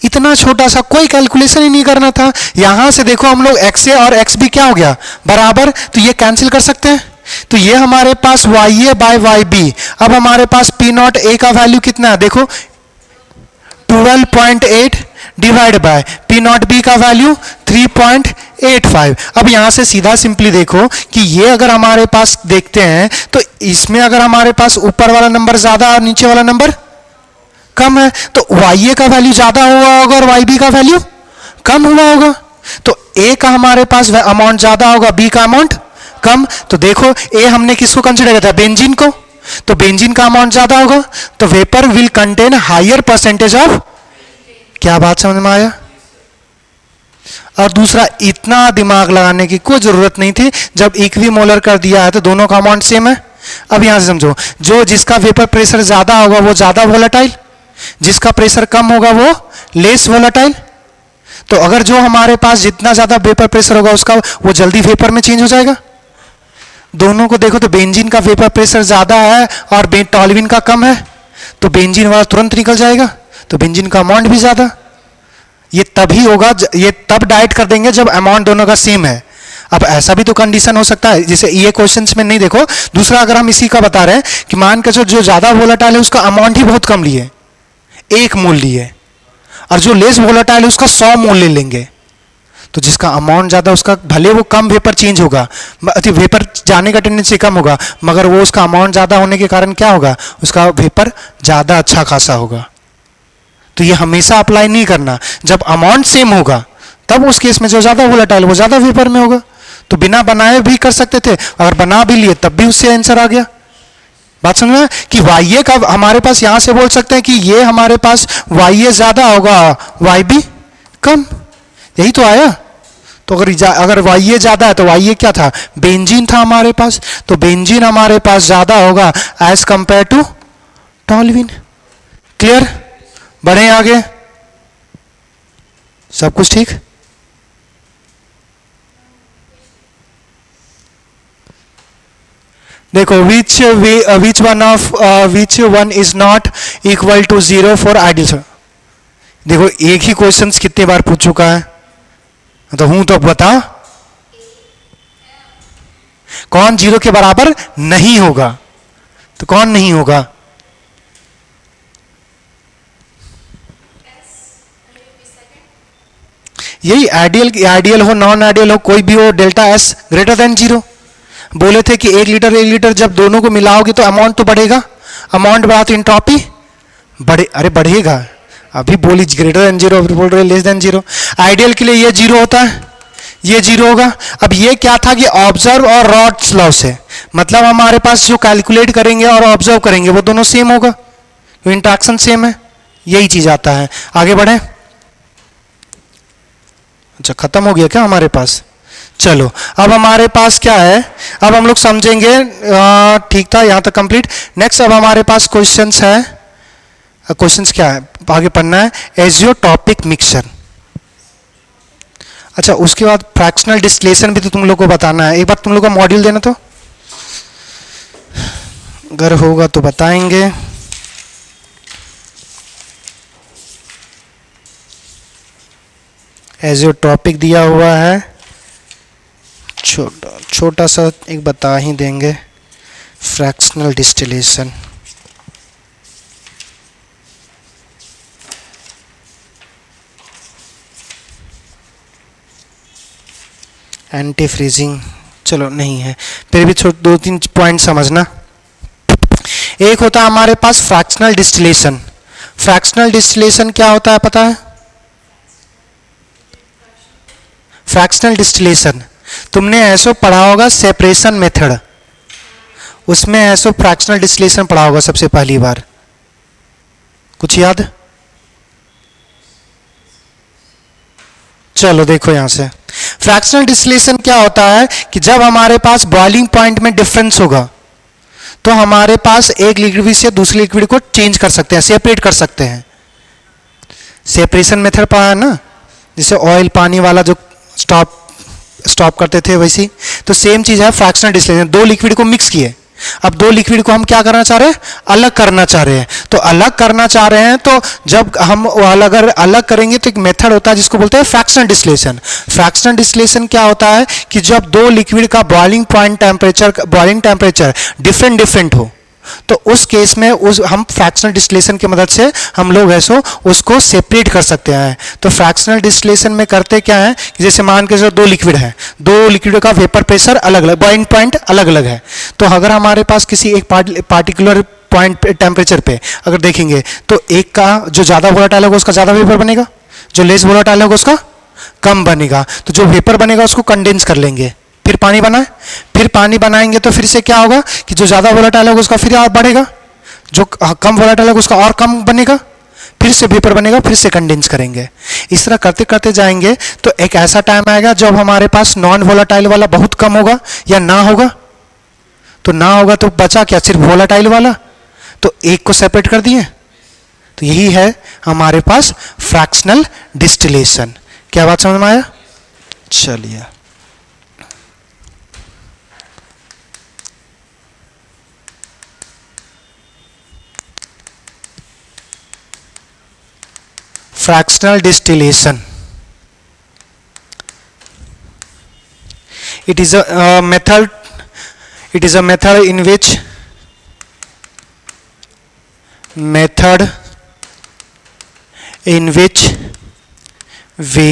इतना छोटा सा, कोई कैलकुलेशन ही नहीं करना था। यहां से देखो हम लोग एक्स ए और एक्स बी क्या हो गया बराबर, तो ये कैंसिल कर सकते हैं। तो ये हमारे पास वाई ए बाय वाई बी। अब हमारे पास पी नॉट ए का वैल्यू कितना है, देखो 12.8 divide by P not be का वैल्यू 3.85। अब यहां से सीधा सिंपली देखो कि ये अगर हमारे पास देखते हैं तो इसमें अगर हमारे पास ऊपर वाला नंबर ज्यादा और नीचे वाला नंबर कम है तो YA का वैल्यू ज्यादा हुआ होगा और YB का वैल्यू कम हुआ होगा। तो A का हमारे पास अमाउंट ज्यादा होगा, B का अमाउंट कम। तो देखो A हमने किसको कंसिडर किया था, बेंजीन को, तो बेंजीन का अमाउंट ज्यादा होगा तो vapour will contain higher percentage of. क्या बात समझ में आया? और दूसरा, इतना दिमाग लगाने की कोई जरूरत नहीं थी, जब इक्विमोलर कर दिया है तो दोनों का अमाउंट सेम है। अब यहां से समझो, जो जिसका वेपर प्रेशर ज्यादा होगा वो ज्यादा वोलेटाइल, जिसका प्रेशर कम होगा वो लेस वोलेटाइल। तो अगर जो हमारे पास जितना ज्यादा वेपर प्रेशर होगा उसका वो जल्दी वेपर में चेंज हो जाएगा। दोनों को देखो तो बेंजीन का वेपर प्रेशर ज्यादा है और टॉल्यूइन का कम है, तो बेंजीन वाला तुरंत निकल जाएगा, तो बेंजीन का अमाउंट भी ज्यादा। ये तभी होगा, ये तब डाइट कर देंगे जब अमाउंट दोनों का सेम है। अब ऐसा भी तो कंडीशन हो सकता है, जैसे ये क्वेश्चंस में नहीं देखो। दूसरा, अगर हम इसी का बता रहे हैं कि मान के जो ज्यादा वोलेटाइल है उसका अमाउंट ही बहुत कम लिए, 1 मोल लिए, और जो लेस वोलेटाइल है उसका 100 मोल ले लेंगे, तो जिसका अमाउंट ज्यादा उसका भले वो कम वेपर चेंज होगा, वेपर जाने का टेंडेंसी कम होगा, मगर वो उसका अमाउंट ज्यादा होने के कारण क्या होगा, उसका वेपर ज्यादा अच्छा खासा होगा। तो ये हमेशा अप्लाई नहीं करना, जब अमाउंट सेम होगा तब उस केस में जो ज्यादा वोलेटाइल वो ज्यादा वेपर में होगा। तो बिना बनाए भी कर सकते थे, अगर बना भी लिए तब भी उससे आंसर आ गया। बात समझ में कि YA का हमारे पास यहां से बोल सकते हैं कि ये हमारे पास YA ज्यादा होगा, YB कम, यही तो आया। तो अगर YA ज्यादा है तो YA क्या था, बेंजीन था हमारे पास, तो बेंजीन हमारे पास ज्यादा होगा as compare to toluene. Clear? बढ़े आगे, सब कुछ ठीक? देखो, which one is not equal to 0 for ideal। देखो एक ही क्वेश्चंस कितने बार पूछ चुका है, तो हूं तो बता, कौन 0 के बराबर नहीं होगा, तो कौन नहीं होगा? यही आइडियल हो, नॉन आइडियल हो, कोई भी हो, डेल्टा S ग्रेटर देन 0। बोले थे कि 1 लीटर जब दोनों को मिलाओगे तो अमाउंट तो बढ़ेगा, अमाउंट बढ़ा तो एंट्रोपी बढ़ेगा। अभी बोली ग्रेटर देन 0, बोल रहे लेस देन 0। आइडियल के लिए ये 0 होता है, ये 0 होगा। अब ये क्या था कि ऑब्जर्व और रॉड्स लॉ से, मतलब हमारे पास जो कैलकुलेट करेंगे और ऑब्जर्व करेंगे वो दोनों सेम होगा, इंट्रैक्शन सेम है, यही चीज आता है। आगे बढ़े। अच्छा, खत्म हो गया क्या हमारे पास? चलो, अब हमारे पास क्या है, अब हम लोग समझेंगे। ठीक था, यहां तक कंप्लीट। नेक्स्ट अब हमारे पास क्वेश्चंस है। क्वेश्चंस क्या है आगे पढ़ना है, एजियोटॉपिक मिक्सचर। अच्छा, उसके बाद फ्रैक्शनल डिस्टिलेशन भी तो तुम लोग को बताना है। एक बार तुम लोग का मॉड्यूल देना, तो अगर होगा तो बताएंगे। एजियोटॉपिक दिया हुआ है, छोटा सा एक बता ही देंगे, फ्रैक्शनल डिस्टिलेशन। एंटी फ्रीजिंग, चलो नहीं है, फिर भी 2-3 पॉइंट समझना। एक होता है हमारे पास फ्रैक्शनल डिस्टिलेशन। फ्रैक्शनल डिस्टिलेशन क्या होता है पता है? फ्रैक्शनल डिस्टिलेशन तुमने ऐसो पढ़ा होगा सेपरेशन मेथड, उसमें ऐसो फ्रैक्शनल डिस्टिलेशन पढ़ा होगा सबसे पहली बार, कुछ याद? चलो देखो यहां से, फ्रैक्शनल डिस्टिलेशन क्या होता है कि जब हमारे पास बॉइलिंग पॉइंट में डिफरेंस होगा तो हमारे पास एक लिक्विड से दूसरे लिक्विड को चेंज कर सकते हैं, सेपरेट कर सकते हैं। सेपरेशन मेथड पढ़ा है ना, जैसे ऑयल पानी वाला जो स्टॉप करते थे वैसी, तो सेम चीज है फ्रैक्शनल डिस्टिलेशन। 2 लिक्विड को मिक्स किए, अब 2 लिक्विड को हम क्या करना चाह रहे हैं, अलग करना चाह रहे हैं। तो अलग करना चाह रहे हैं, तो जब हम अगर अलग करेंगे तो एक मेथड होता है जिसको बोलते हैं फ्रैक्शनल डिस्टिलेशन। फ्रैक्शनल डिस्टिलेशन क्या होता है कि जब 2 लिक्विड का बॉइलिंग टेम्परेचर डिफरेंट हो, तो उस केस में उस हम फ्रैक्शनल डिस्टिलेशन की मदद से हम लोग ऐसो उसको सेपरेट कर सकते हैं। तो फ्रैक्शनल डिस्टिलेशन में करते क्या है कि जैसे मान के चलो दो लिक्विड है, दो लिक्विड का वेपर प्रेशर अलग अलग, बॉइलिंग पॉइंट अलग अलग है। तो अगर हमारे पास किसी एक पार्टिकुलर पॉइंट टेम्परेचर पे अगर देखेंगे तो एक का जो ज़्यादा वोलेटाइल होगा उसका ज़्यादा वेपर बनेगा, जो लेस वोलेटाइल होगा उसका कम बनेगा। तो जो वेपर बनेगा उसको कंडेंस कर लेंगे, फिर पानी बनाए, फिर पानी बनाएंगे तो फिर से क्या होगा कि जो ज़्यादा वोलेटाइल होगा उसका फिर और बढ़ेगा, जो कम वोलेटाइल होगा उसका और कम बनेगा, फिर से वेपर बनेगा, फिर से कंडेंस करेंगे। इस तरह करते करते जाएंगे तो एक ऐसा टाइम आएगा जब हमारे पास नॉन वोलेटाइल वाला बहुत कम होगा या ना होगा। तो ना होगा तो बचा क्या, सिर्फ वोलेटाइल वाला, तो एक को सेपरेट कर दिए। तो यही है हमारे पास फ्रैक्शनल डिस्टिलेशन। क्या बात समझ में आया? चलिए, fractional distillation, it is a method in which we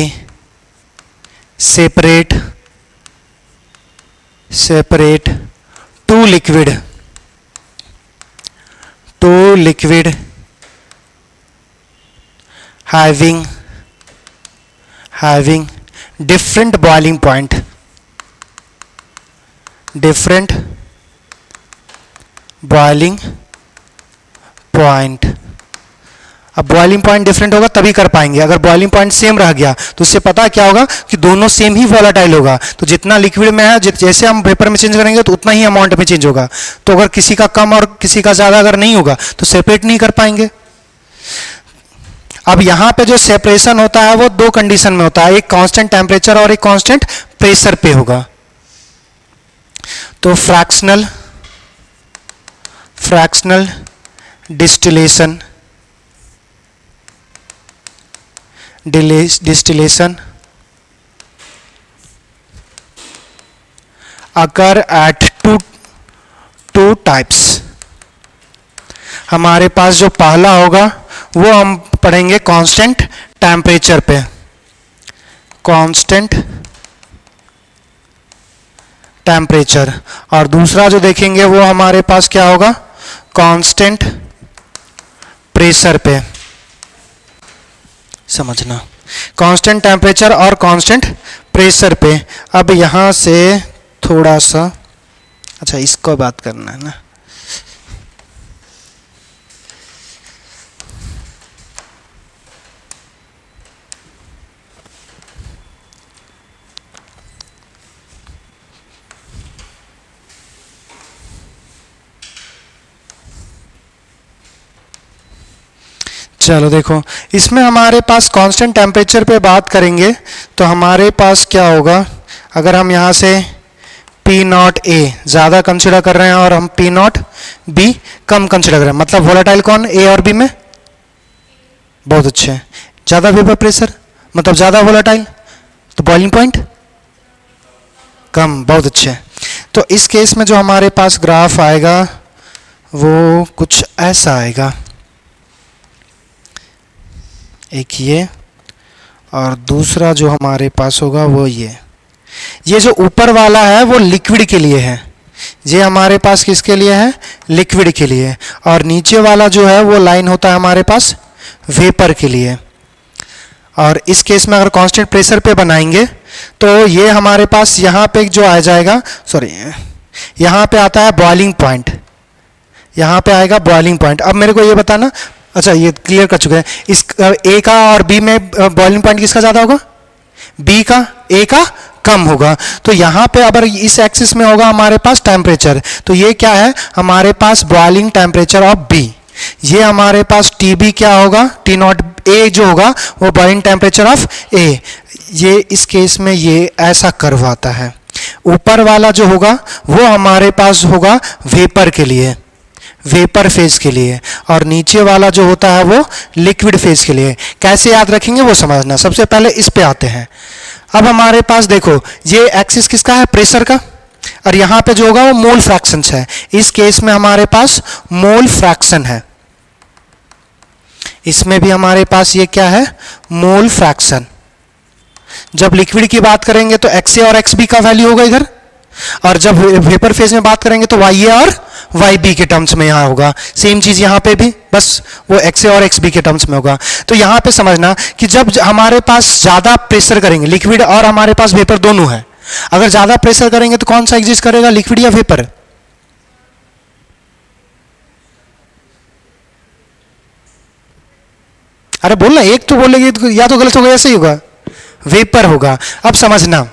separate two liquid having different boiling point, अब बॉइलिंग पॉइंट डिफरेंट होगा तभी कर पाएंगे। अगर बॉइलिंग पॉइंट सेम रह गया तो उससे पता क्या होगा कि दोनों सेम ही वोलेटाइल होगा। तो जितना लिक्विड में है जैसे हम वेपर में चेंज करेंगे तो उतना ही अमाउंट में चेंज होगा। तो अगर किसी का कम और किसी का ज़्यादा अगर नहीं होगा तो सेपरेट नहीं कर पाएंगे। अब यहाँ पे जो सेपरेशन होता है वो दो कंडीशन में होता है, एक कांस्टेंट टेम्परेचर और एक कांस्टेंट प्रेशर पे होगा। तो fractional distillation occur at two types. हमारे पास जो पहला होगा वो हम पढ़ेंगे कांस्टेंट टेम्परेचर पे, कांस्टेंट टेम्परेचर, और दूसरा जो देखेंगे वो हमारे पास क्या होगा, कांस्टेंट प्रेशर पे। समझना, कांस्टेंट टेम्परेचर और कांस्टेंट प्रेशर पे। अब यहाँ से थोड़ा सा, अच्छा इसको बात करना है ना, चलो देखो, इसमें हमारे पास कांस्टेंट टेम्परेचर पे बात करेंगे तो हमारे पास क्या होगा, अगर हम यहाँ से P0 A ज़्यादा कंसिडर कर रहे हैं और हम P0 B कम कंसिडर कर रहे हैं, मतलब वोलेटाइल कौन, A और B में, बहुत अच्छे, ज़्यादा वेपर प्रेशर मतलब ज़्यादा वोलेटाइल, तो बॉइलिंग पॉइंट कम, बहुत अच्छे। तो इस केस में जो हमारे पास ग्राफ आएगा वो कुछ ऐसा आएगा, एक ये और दूसरा जो हमारे पास होगा वो ये जो ऊपर वाला है वो लिक्विड के लिए है, ये हमारे पास किसके लिए है, लिक्विड के लिए, और नीचे वाला जो है वो लाइन होता है हमारे पास वेपर के लिए। और इस केस में अगर कांस्टेंट प्रेशर पे बनाएंगे तो ये हमारे पास यहाँ पे जो आ जाएगा, सॉरी यहाँ पे आता है बॉइलिंग पॉइंट, यहाँ पे आएगा बॉइलिंग पॉइंट। अब मेरे को ये बताना, अच्छा ये क्लियर कर चुके हैं, इस ए का और बी में बॉइलिंग पॉइंट किसका ज़्यादा होगा, बी का, ए का कम होगा। तो यहाँ पे अगर इस एक्सिस में होगा हमारे पास टेम्परेचर, तो ये क्या है हमारे पास बॉइलिंग टेम्परेचर ऑफ बी, ये हमारे पास टी बी क्या होगा, टी नॉट ए जो होगा वो बॉइलिंग टेम्परेचर ऑफ ए। ये इस केस में ये ऐसा कर्व आता है, ऊपर वाला जो होगा वो हमारे पास होगा वेपर के लिए, वेपर फेज के लिए, और नीचे वाला जो होता है वो लिक्विड फेज के लिए। कैसे याद रखेंगे वो समझना, सबसे पहले इस पे आते हैं। अब हमारे पास देखो ये एक्सिस किसका है, प्रेशर का, और यहां पे जो होगा वो मोल फ्रैक्शन है। इस केस में हमारे पास मोल फ्रैक्शन है, इसमें भी हमारे पास ये क्या है, मोल फ्रैक्शन। जब लिक्विड की बात करेंगे तो XA और XB का वैल्यू होगा इधर, और जब वेपर फेज में बात करेंगे तो YA और YB के टर्म्स में यहां होगा। सेम चीज यहां पे भी, बस वो XA और XB के टर्म्स में होगा। तो यहां पे समझना कि जब हमारे पास ज्यादा प्रेशर करेंगे, लिक्विड और हमारे पास वेपर दोनों है, अगर ज्यादा प्रेशर करेंगे तो कौन सा एग्जिस्ट करेगा, लिक्विड या वेपर? अरे बोलना, एक तो बोलेगी तो या तो गलत होगा, ऐसे ही होगा, वेपर होगा। अब समझना,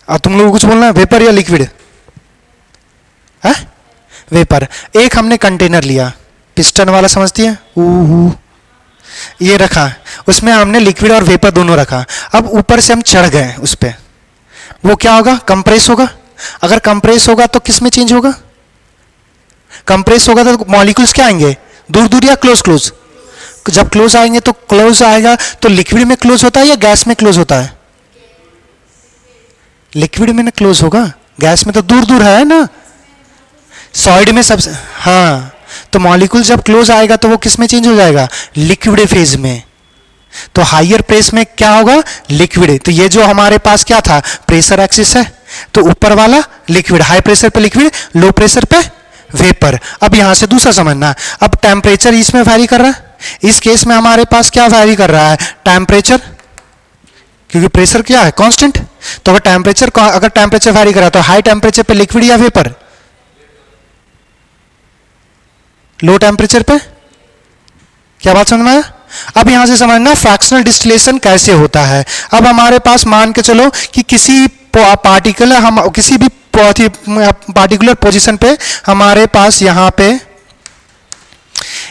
अब तुम लोग कुछ बोलना, वेपर या लिक्विड है? वेपर। एक हमने कंटेनर लिया, पिस्टन वाला, समझती है, ये रखा, उसमें हमने लिक्विड और वेपर दोनों रखा। अब ऊपर से हम चढ़ गए उस पर, वो क्या होगा, कंप्रेस होगा। अगर कंप्रेस होगा तो किस में चेंज होगा, कंप्रेस होगा तो मॉलिक्यूल्स क्या आएंगे, दूर दूर या क्लोज क्लोज? जब क्लोज आएंगे तो क्लोज आएगा तो लिक्विड में क्लोज होता है या गैस में क्लोज होता है? लिक्विड में ना क्लोज होगा, गैस में तो दूर दूर है ना, सॉलिड में सबसे, हाँ। तो मॉलिक्यूल जब क्लोज आएगा तो वो किस में चेंज हो जाएगा, लिक्विड फेज में। तो हायर प्रेस में क्या होगा, लिक्विड। तो ये जो हमारे पास क्या था, प्रेशर एक्सिस है, तो ऊपर वाला लिक्विड, हाई प्रेशर पे लिक्विड, लो प्रेशर पे वेपर। अब यहां से दूसरा समझना, अब टेम्परेचर इसमें वैरी कर रहा है, इस केस में हमारे पास क्या वैरी कर रहा है, टेम्परेचर, क्योंकि प्रेशर क्या है, कांस्टेंट। तो अगर टेम्परेचर वैरी कर रहा है तो हाई टेम्परेचर पे लिक्विड या वेपर, लो टेम्परेचर पे, क्या बात समझ में आया? अब यहां से समझना फ्रैक्शनल डिस्टिलेशन कैसे होता है। अब हमारे पास मान के चलो कि किसी पार्टिकुलर, हम किसी भी पार्टिकुलर पोजीशन पे हमारे पास यहां पे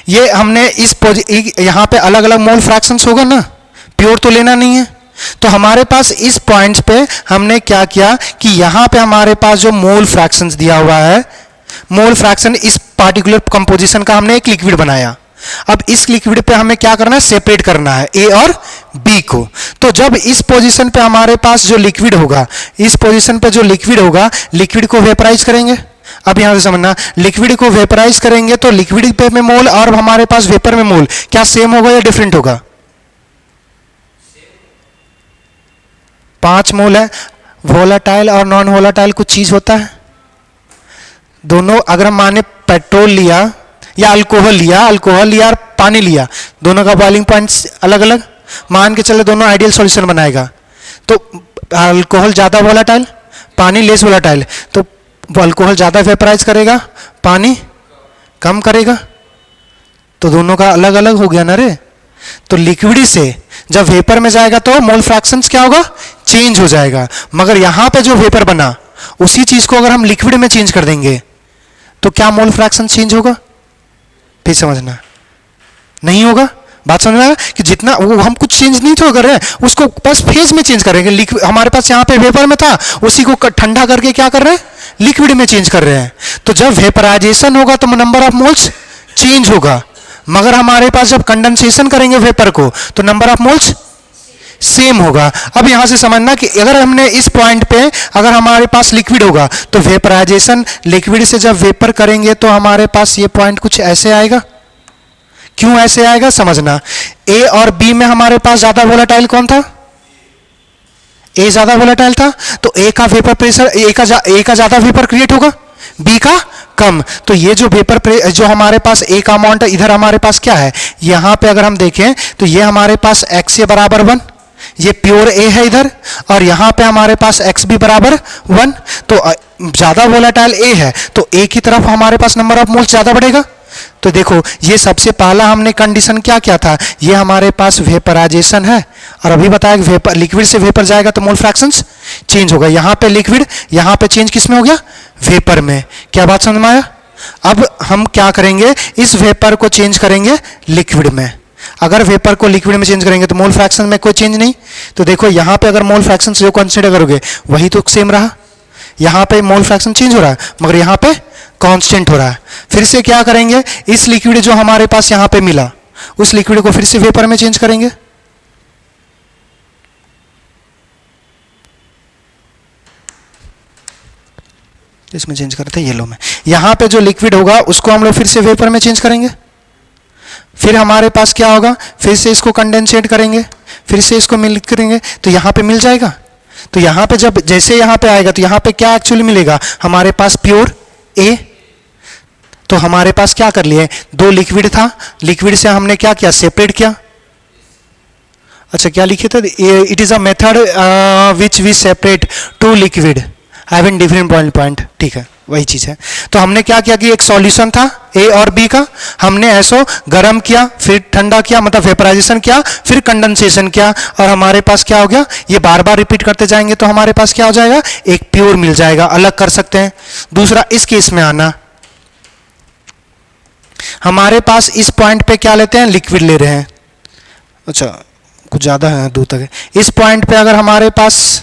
ये हमने इस यहां पे अलग अलग मोल फ्रैक्शंस होगा ना, प्योर तो लेना नहीं है। तो हमारे पास इस पॉइंट्स पे हमने क्या किया कि यहां पे हमारे पास जो मोल फ्रैक्शंस दिया हुआ है, मोल फ्रैक्शन इस पार्टिकुलर कंपोजिशन का हमने एक लिक्विड बनाया। अब इस लिक्विड पे हमें क्या करना है, सेपरेट करना है ए और बी को। तो जब इस पोजीशन पे हमारे पास जो लिक्विड होगा, इस पोजीशन पे जो लिक्विड होगा, लिक्विड को वेपराइज करेंगे। अब यहां से समझना, लिक्विड को वेपराइज करेंगे तो लिक्विड पे में मोल और हमारे पास वेपर में मोल क्या सेम होगा या डिफरेंट होगा? 5 मोल है। वोलाटाइल और नॉन वोलाटाइल कुछ चीज होता है, दोनों अगर हम माने पेट्रोल लिया या अल्कोहल लिया और पानी लिया, दोनों का बॉइलिंग पॉइंट्स अलग अलग, मान के चले दोनों आइडियल सॉल्यूशन बनाएगा। तो अल्कोहल ज्यादा वोलाटाइल, पानी लेस वोलाटाइल, तो अल्कोहल ज्यादा वेपराइज करेगा, पानी कम करेगा, तो दोनों का अलग अलग हो गया ना रे। तो लिक्विड से जब वेपर में जाएगा तो मोल फ्रैक्शंस क्या होगा, चेंज हो जाएगा। मगर यहां पे जो वेपर बना उसी चीज को अगर हम लिक्विड में चेंज कर देंगे तो क्या मोल फ्रैक्शन चेंज होगा? फिर समझना, नहीं होगा। बात समझ में आया कि जितना वो हम कुछ चेंज नहीं तो कर रहे हैं, उसको बस फेज में चेंज करेंगे। हमारे पास यहाँ पे वेपर में था, उसी को ठंडा करके क्या कर रहे हैं, लिक्विड में चेंज कर रहे हैं। तो जब वेपराइजेशन होगा तो नंबर ऑफ मोल्स चेंज होगा, मगर हमारे पास जब कंडेंसेशन करेंगे वेपर को तो नंबर ऑफ मोल्स सेम होगा। अब यहां से समझना कि अगर हमने इस पॉइंट पे अगर हमारे पास लिक्विड होगा तो वेपराइजेशन लिक्विड से जब वेपर करेंगे तो हमारे पास ये पॉइंट कुछ ऐसे आएगा। क्यों ऐसे आएगा समझना, ए और बी में हमारे पास ज्यादा वोलेटाइल कौन था, ए ज्यादा वोलेटाइल था, तो ए का वेपर प्रेशर, ए का ज्यादा वेपर क्रिएट होगा, बी का कम। तो ये जो वेपर जो हमारे पास ए का अमाउंट है, इधर हमारे पास क्या है, यहां पे अगर हम देखें तो ये हमारे पास एक्स ए बराबर 1, ये प्योर ए है इधर, और यहां पे हमारे पास एक्स बी बराबर 1। तो ज्यादा वोलेटाइल ए है तो ए की तरफ हमारे पास नंबर ऑफ मोल्स ज्यादा बढ़ेगा। तो देखो ये सबसे पहला हमने कंडीशन क्या किया था, ये हमारे पास वेपराइजेशन है, और अभी बताया वेपर लिक्विड से वेपर जाएगा तो मोल फ्रैक्शंस चेंज होगा। यहां पे लिक्विड, यहां पे चेंज किस में हो गया, वेपर में। क्या बात समझ में आया? अब हम क्या करेंगे, इस वेपर को चेंज करेंगे लिक्विड में। अगर वेपर को लिक्विड में चेंज करेंगे तो मोल फ्रैक्शन में कोई चेंज नहीं। तो देखो यहां पे अगर मोल फ्रैक्शन जो कंसीडर करोगे वही तो सेम रहा, यहां पे मोल फ्रैक्शन चेंज हो रहा है मगर यहां पे कांस्टेंट हो रहा है। फिर से क्या करेंगे, इस लिक्विड जो हमारे पास यहां पे मिला उस लिक्विड को फिर से वेपर में चेंज करेंगे। इसमें चेंज करते हैं येलो में। यहाँ पे जो लिक्विड होगा उसको हम लोग फिर से वेपर में चेंज करेंगे, फिर हमारे पास क्या होगा, फिर से इसको कंडेंसेट करेंगे, फिर से इसको मिल करेंगे, तो यहाँ पे मिल जाएगा। तो यहाँ पे जब जैसे यहाँ पे आएगा तो यहाँ पे क्या एक्चुअली मिलेगा, हमारे पास प्योर ए। तो हमारे पास क्या कर लिए, दो लिक्विड था, लिक्विड से हमने क्या किया, सेपरेट किया। अच्छा क्या लिखे थे, it is a method which we separate two liquid having different boiling point. ठीक है, वही चीज है। तो हमने क्या किया कि एक सॉल्यूशन था ए और बी का, हमने ऐसो गर्म किया, फिर ठंडा किया, मतलब वेपराइजेशन किया, फिर कंडेंसेशन किया, और हमारे पास क्या हो गया, ये बार बार रिपीट करते जाएंगे तो हमारे पास क्या हो जाएगा, एक प्योर मिल जाएगा, अलग कर सकते हैं। दूसरा इस केस में आना, हमारे पास इस पॉइंट पे क्या लेते हैं, लिक्विड ले रहे हैं। अच्छा कुछ ज्यादा है, दूर तक है। इस पॉइंट पे अगर हमारे पास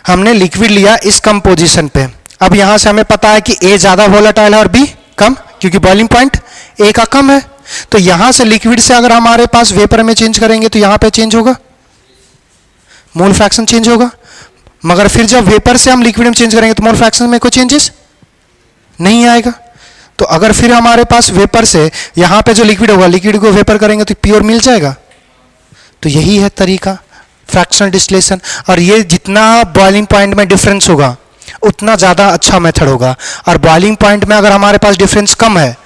हमने लिक्विड लिया इस कम पोजीशन पे। अब यहां से हमें पता है कि ए ज्यादा वोलेटाइल है और बी कम, क्योंकि बॉइलिंग पॉइंट ए का कम है। तो यहां से लिक्विड से अगर हमारे पास वेपर में चेंज करेंगे तो यहां पे चेंज होगा, मोल फ्रैक्शन चेंज होगा। मगर फिर जब वेपर से हम लिक्विड में चेंज करेंगे तो मोल फ्रैक्शन में कोई चेंजेस नहीं आएगा। तो अगर फिर हमारे पास वेपर से यहां पे जो लिक्विड होगा, लिक्विड को वेपर करेंगे तो प्योर मिल जाएगा। तो यही है तरीका फ्रैक्शनल डिस्टिलेशन। और ये जितना बॉइलिंग पॉइंट में डिफरेंस होगा उतना ज़्यादा अच्छा मेथड होगा। और बॉइलिंग पॉइंट में अगर हमारे पास डिफरेंस कम है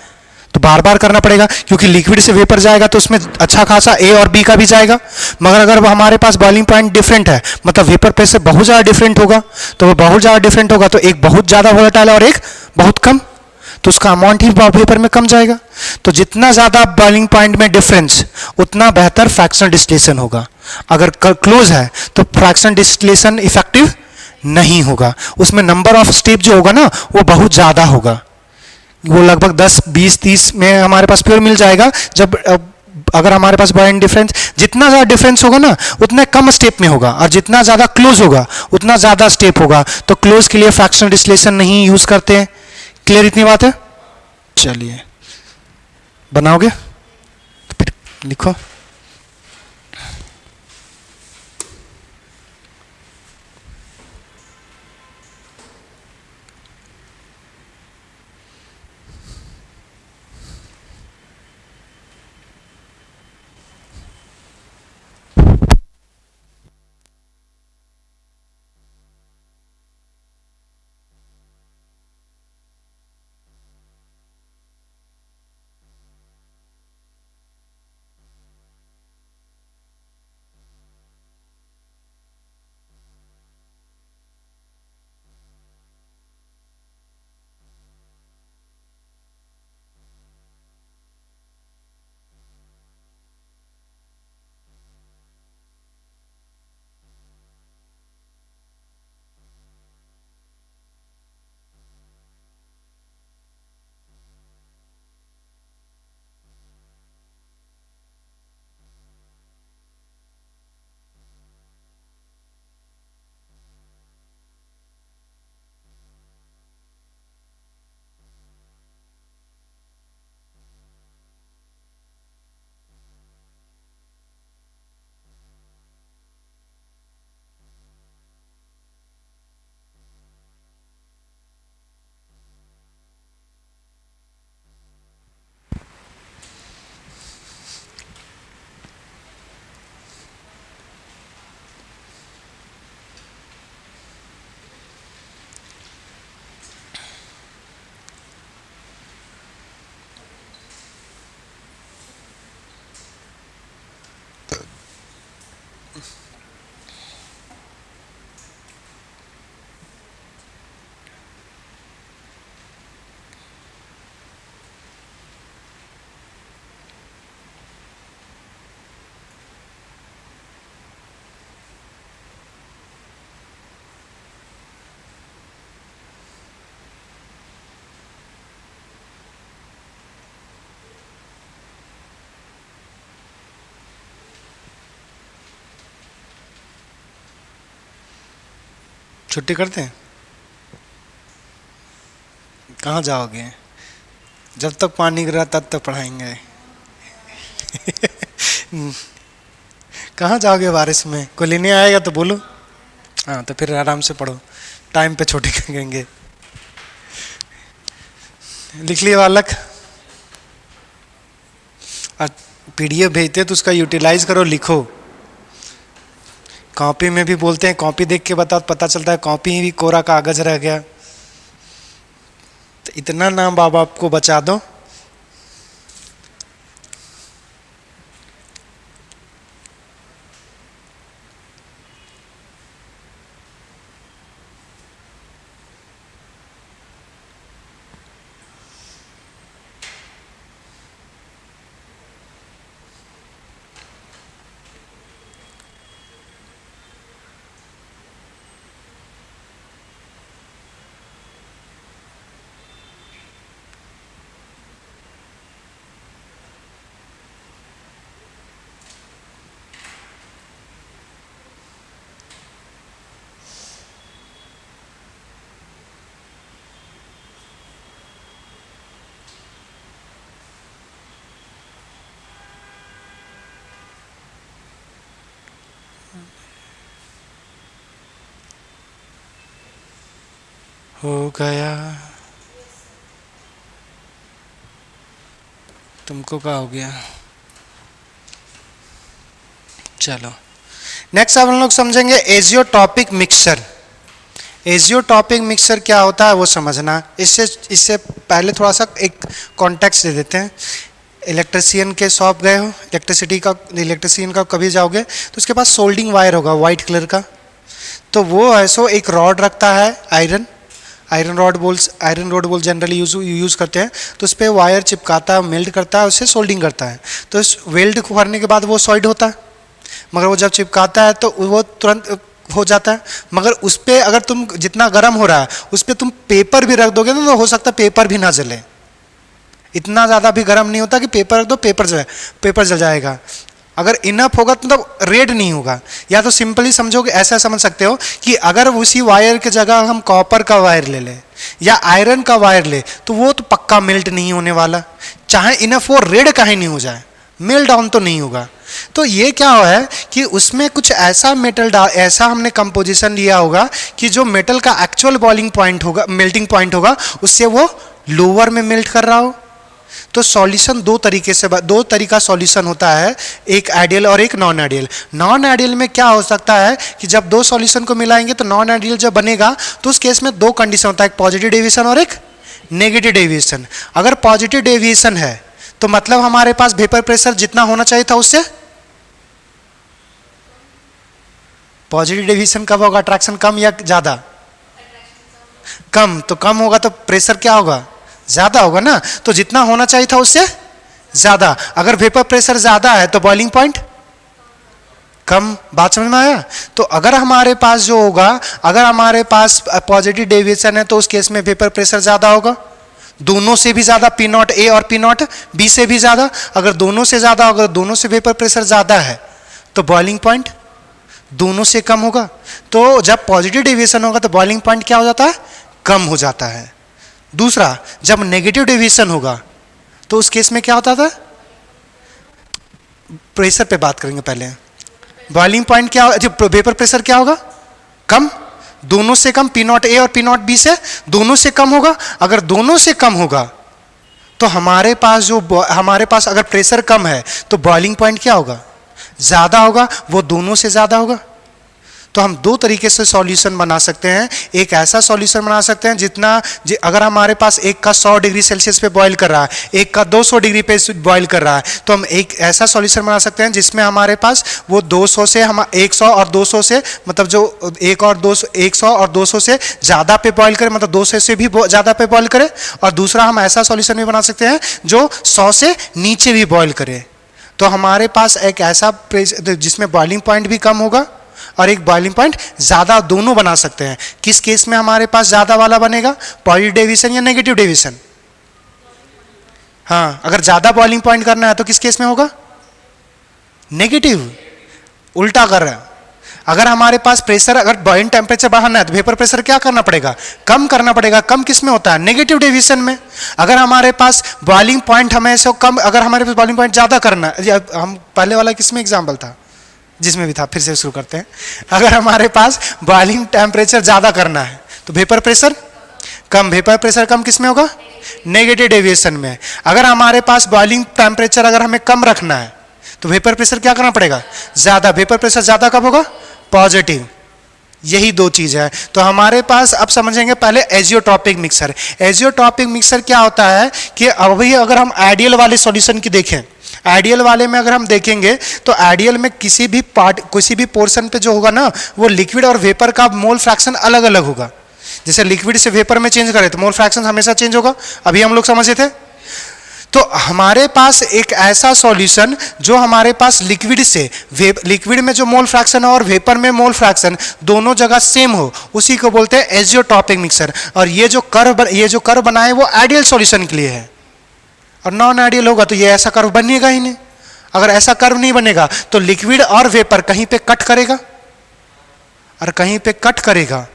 तो बार बार करना पड़ेगा, क्योंकि लिक्विड से वेपर जाएगा तो उसमें अच्छा खासा ए और बी का भी जाएगा। मगर अगर हमारे पास बॉइलिंग पॉइंट डिफरेंट है, मतलब वेपर प्रेशर बहुत ज़्यादा डिफरेंट होगा, तो वो बहुत ज़्यादा डिफरेंट होगा तो एक बहुत ज़्यादा वोलेटाइल और एक बहुत कम, तो उसका अमाउंट ही वेपर में कम जाएगा। तो जितना ज़्यादा बॉइलिंग पॉइंट में डिफरेंस उतना बेहतर फ्रैक्शनल डिस्टिलेशन होगा। अगर क्लोज है तो फ्रैक्शनल डिस्टिलेशन इफेक्टिव नहीं होगा, उसमें नंबर ऑफ स्टेप जो होगा ना वो बहुत ज़्यादा होगा, वो लगभग 10 20 30 में हमारे पास प्योर मिल जाएगा। जब अगर हमारे पास बॉइलिंग डिफरेंस, जितना ज़्यादा डिफरेंस होगा ना उतने कम स्टेप में होगा, और जितना ज़्यादा क्लोज होगा उतना ज़्यादा स्टेप होगा। तो क्लोज के लिए फ्रैक्शनल डिस्टिलेशन नहीं यूज़ करते हैं। क्लियर इतनी बात है? चलिए बनाओगे तो फिर लिखो। छुट्टी करते हैं? कहाँ जाओगे? जब तक पानी गिरा तब तक पढ़ाएंगे। कहाँ जाओगे बारिश में? कोई लेने आएगा तो बोलो। हाँ तो फिर आराम से पढ़ो, टाइम पे छुट्टी करेंगे। लिख लिए बालक? पीडीएफ भेजते तो उसका यूटिलाइज करो, लिखो। कॉपी में भी बोलते हैं, कॉपी देख के बताओ, पता चलता है कॉपी भी कोरा कागज रह गया। तो इतना नाम बाप बाप को बचा दो। हो गया। तुमको क्या हो गया? चलो नेक्स्ट अब हम लोग समझेंगे एजियोटॉपिक मिक्सचर। एजियोटॉपिक मिक्सचर क्या होता है वो समझना। इससे पहले थोड़ा सा एक कॉन्टेक्स्ट दे देते हैं। इलेक्ट्रिशियन के शॉप गए हो, इलेक्ट्रिशियन का कभी जाओगे तो उसके पास सोल्डिंग वायर होगा वाइट कलर का। तो वो ऐसो एक रॉड रखता है, आयरन रॉड बोल जनरली यूज़ करते हैं। तो उस पर वायर चिपकाता है, मेल्ट करता है, उससे सोल्डिंग करता है। तो इस वेल्ड करने के बाद वो सॉलिड होता है, मगर वो जब चिपकाता है तो वो तुरंत हो जाता है। मगर उस पर अगर तुम जितना गर्म हो रहा है उस पर तुम पेपर भी रख दोगे ना तो हो सकता है पेपर भी ना जले। इतना ज़्यादा भी गर्म नहीं होता कि पेपर रख दो पेपर जल जाएगा। अगर इनफ होगा तो मतलब रेड नहीं होगा। या तो सिंपली समझोगे, ऐसा समझ सकते हो कि अगर उसी वायर की जगह हम कॉपर का वायर ले लें या आयरन का वायर ले तो वो तो पक्का मेल्ट नहीं होने वाला, चाहे इनफ वो रेड काहे नहीं हो जाए, मेल्ट डाउन तो नहीं होगा। तो ये क्या है कि उसमें कुछ ऐसा ऐसा हमने कंपोजिशन लिया होगा कि जो मेटल का एक्चुअल बॉइलिंग पॉइंट होगा, मेल्टिंग पॉइंट होगा, उससे वो लोअर में मेल्ट कर रहा हो। तो सॉल्यूशन दो तरीका सॉल्यूशन होता है, एक आइडियल और एक नॉन आइडियल। नॉन आइडियल में क्या हो सकता है कि जब दो सॉल्यूशन को मिलाएंगे तो नॉन आइडियल जब बनेगा तो उस केस में दो कंडीशन होता है, एक पॉजिटिव डेविएशन और एक नेगेटिव डेविएशन। अगर पॉजिटिव डेविएशन है तो मतलब हमारे पास वेपर प्रेशर जितना होना चाहिए था उससे पॉजिटिव डेविएशन कब होगा? अट्रैक्शन कम या ज़्यादा? कम। तो कम होगा तो प्रेशर क्या होगा? ज़्यादा होगा ना। तो जितना होना चाहिए था उससे ज़्यादा। अगर वेपर प्रेशर ज़्यादा है तो बॉइलिंग पॉइंट कम। बात समझ में आया? तो अगर हमारे पास जो होगा, अगर हमारे पास पॉजिटिव डेविएशन है तो उस केस में वेपर प्रेशर ज़्यादा होगा, दोनों से भी ज़्यादा, पी नॉट ए और पी नॉट बी से भी ज़्यादा। अगर दोनों से ज़्यादा, अगर दोनों से वेपर प्रेशर ज़्यादा है तो बॉइलिंग पॉइंट दोनों से कम होगा। तो जब पॉजिटिव डेविएशन होगा तो बॉइलिंग पॉइंट क्या हो जाता है? कम हो जाता है। दूसरा, जब नेगेटिव डेविएशन होगा तो उस केस में क्या होता था? प्रेशर पे बात करेंगे पहले। बॉइलिंग पॉइंट क्या, वेपर प्रेशर क्या होगा? कम, दोनों से कम, पी नॉट ए और पी नॉट बी से दोनों से कम होगा। अगर दोनों से कम होगा तो हमारे पास अगर प्रेशर कम है तो बॉइलिंग पॉइंट क्या होगा? ज़्यादा होगा, वो दोनों से ज़्यादा होगा। तो हम दो तरीके से सॉल्यूशन बना सकते हैं। एक ऐसा सॉल्यूशन बना सकते हैं अगर हमारे पास एक का 100 डिग्री सेल्सियस पे बॉईल कर रहा है, एक का 200 डिग्री पे बॉईल कर रहा है, तो हम एक ऐसा सॉल्यूशन बना सकते हैं जिसमें हमारे पास वो 200 से 100 और 200 से, मतलब जो 100 और 200 से ज़्यादा पे बॉईल करे, मतलब 200 से भी ज़्यादा पे बॉईल करे। और दूसरा हम ऐसा सॉल्यूशन भी बना सकते हैं जो 100 से नीचे भी बॉईल करे। तो हमारे पास एक ऐसा जिसमें बॉइलिंग पॉइंट भी कम होगा और एक बॉइलिंग पॉइंट ज़्यादा, दोनों बना सकते हैं। किस केस में हमारे पास ज़्यादा वाला बनेगा? पॉजिटिव डेविएशन या नेगेटिव डेविएशन? हाँ, अगर ज़्यादा बॉइलिंग पॉइंट करना है तो किस केस में होगा? नेगेटिव। उल्टा कर रहा है। अगर हमारे पास प्रेशर, अगर बॉइलिंग टेम्परेचर बढ़ाना है तो वेपर प्रेशर क्या करना पड़ेगा, कम करना पड़ेगा। कम किस में होता है, नेगेटिव डेविएशन में। अगर हमारे पास बॉइलिंग पॉइंट हमेशा कम, अगर हमारे पास बॉइलिंग पॉइंट ज़्यादा करना है, हम पहले वाला किस में एग्जाम्पल था, जिसमें भी था, फिर से शुरू करते हैं। अगर हमारे पास बॉइलिंग टेम्परेचर ज़्यादा करना है तो वेपर प्रेशर कम, वेपर प्रेशर कम किस में होगा, नेगेटिव डेविएशन में। अगर हमारे पास बॉइलिंग टेम्परेचर अगर हमें कम रखना है तो वेपर प्रेशर क्या करना पड़ेगा, ज़्यादा। वेपर प्रेशर ज़्यादा कब होगा, पॉजिटिव। यही दो चीज़ है। तो हमारे पास अब समझेंगे पहले एजियोट्रॉपिक मिक्सर। एजियोट्रॉपिक मिक्सर क्या होता है कि अभी अगर हम आइडियल वाले सॉल्यूशन की देखें, आइडियल वाले में अगर हम देखेंगे तो आइडियल में किसी भी पोर्शन पे जो होगा ना, वो लिक्विड और वेपर का मोल फ्रैक्शन अलग अलग होगा। जैसे लिक्विड से वेपर में चेंज करें तो मोल फ्रैक्शन हमेशा चेंज होगा, अभी हम लोग समझे थे। तो हमारे पास एक ऐसा सॉल्यूशन जो हमारे पास लिक्विड से लिक्विड में जो मोल फ्रैक्शन है और वेपर में मोल फ्रैक्शन दोनों जगह सेम हो, उसी को बोलते हैं एजियोट्रॉपिक मिक्सर। और ये जो कर्व बनाए वो आइडियल सॉल्यूशन के लिए है, और नॉन आइडियल होगा तो ये ऐसा कर्व बनेगा ही नहीं। अगर ऐसा कर्व नहीं बनेगा तो लिक्विड और वेपर कहीं पे कट करेगा और कहीं पे कट करेगा,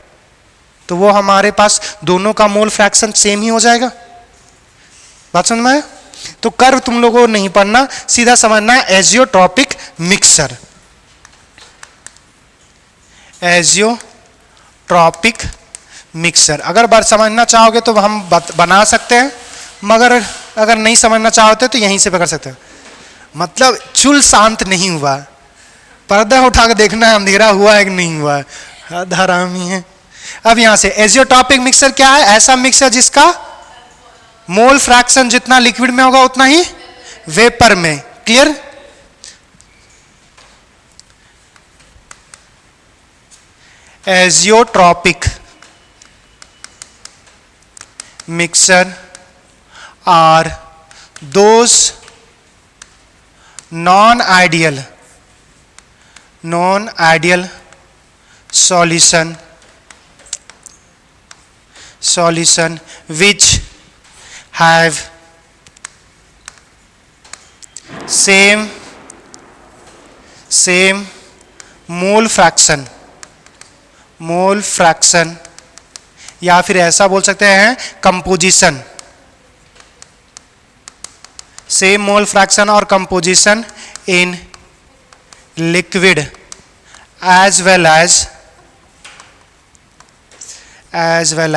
तो वो हमारे पास दोनों का मोल फ्रैक्शन सेम ही हो जाएगा। बात समझ में आया? तो कर्व तुम लोगों को नहीं पढ़ना, सीधा समझना है एजियोट्रॉपिक मिक्सर। एजियोट्रॉपिक मिक्सर अगर बार समझना चाहोगे तो हम बना सकते हैं, मगर अगर नहीं समझना चाहते तो यहीं से पकड़ सकते हैं। मतलब चुल शांत नहीं हुआ, पर्दा उठा के देखना है अंधेरा हुआ है कि नहीं हुआ है, हरामी है। अब यहां से एजियोट्रॉपिक मिक्सर क्या है, ऐसा मिक्सर जिसका मोल फ्रैक्शन जितना लिक्विड में होगा उतना ही वेपर में। Clear? Azeotropic mixture are those non ideal solution which have same mole fraction या फिर ऐसा बोल सकते हैं कंपोजिशन, सेम मोल फ्रैक्शन और composition in liquid as well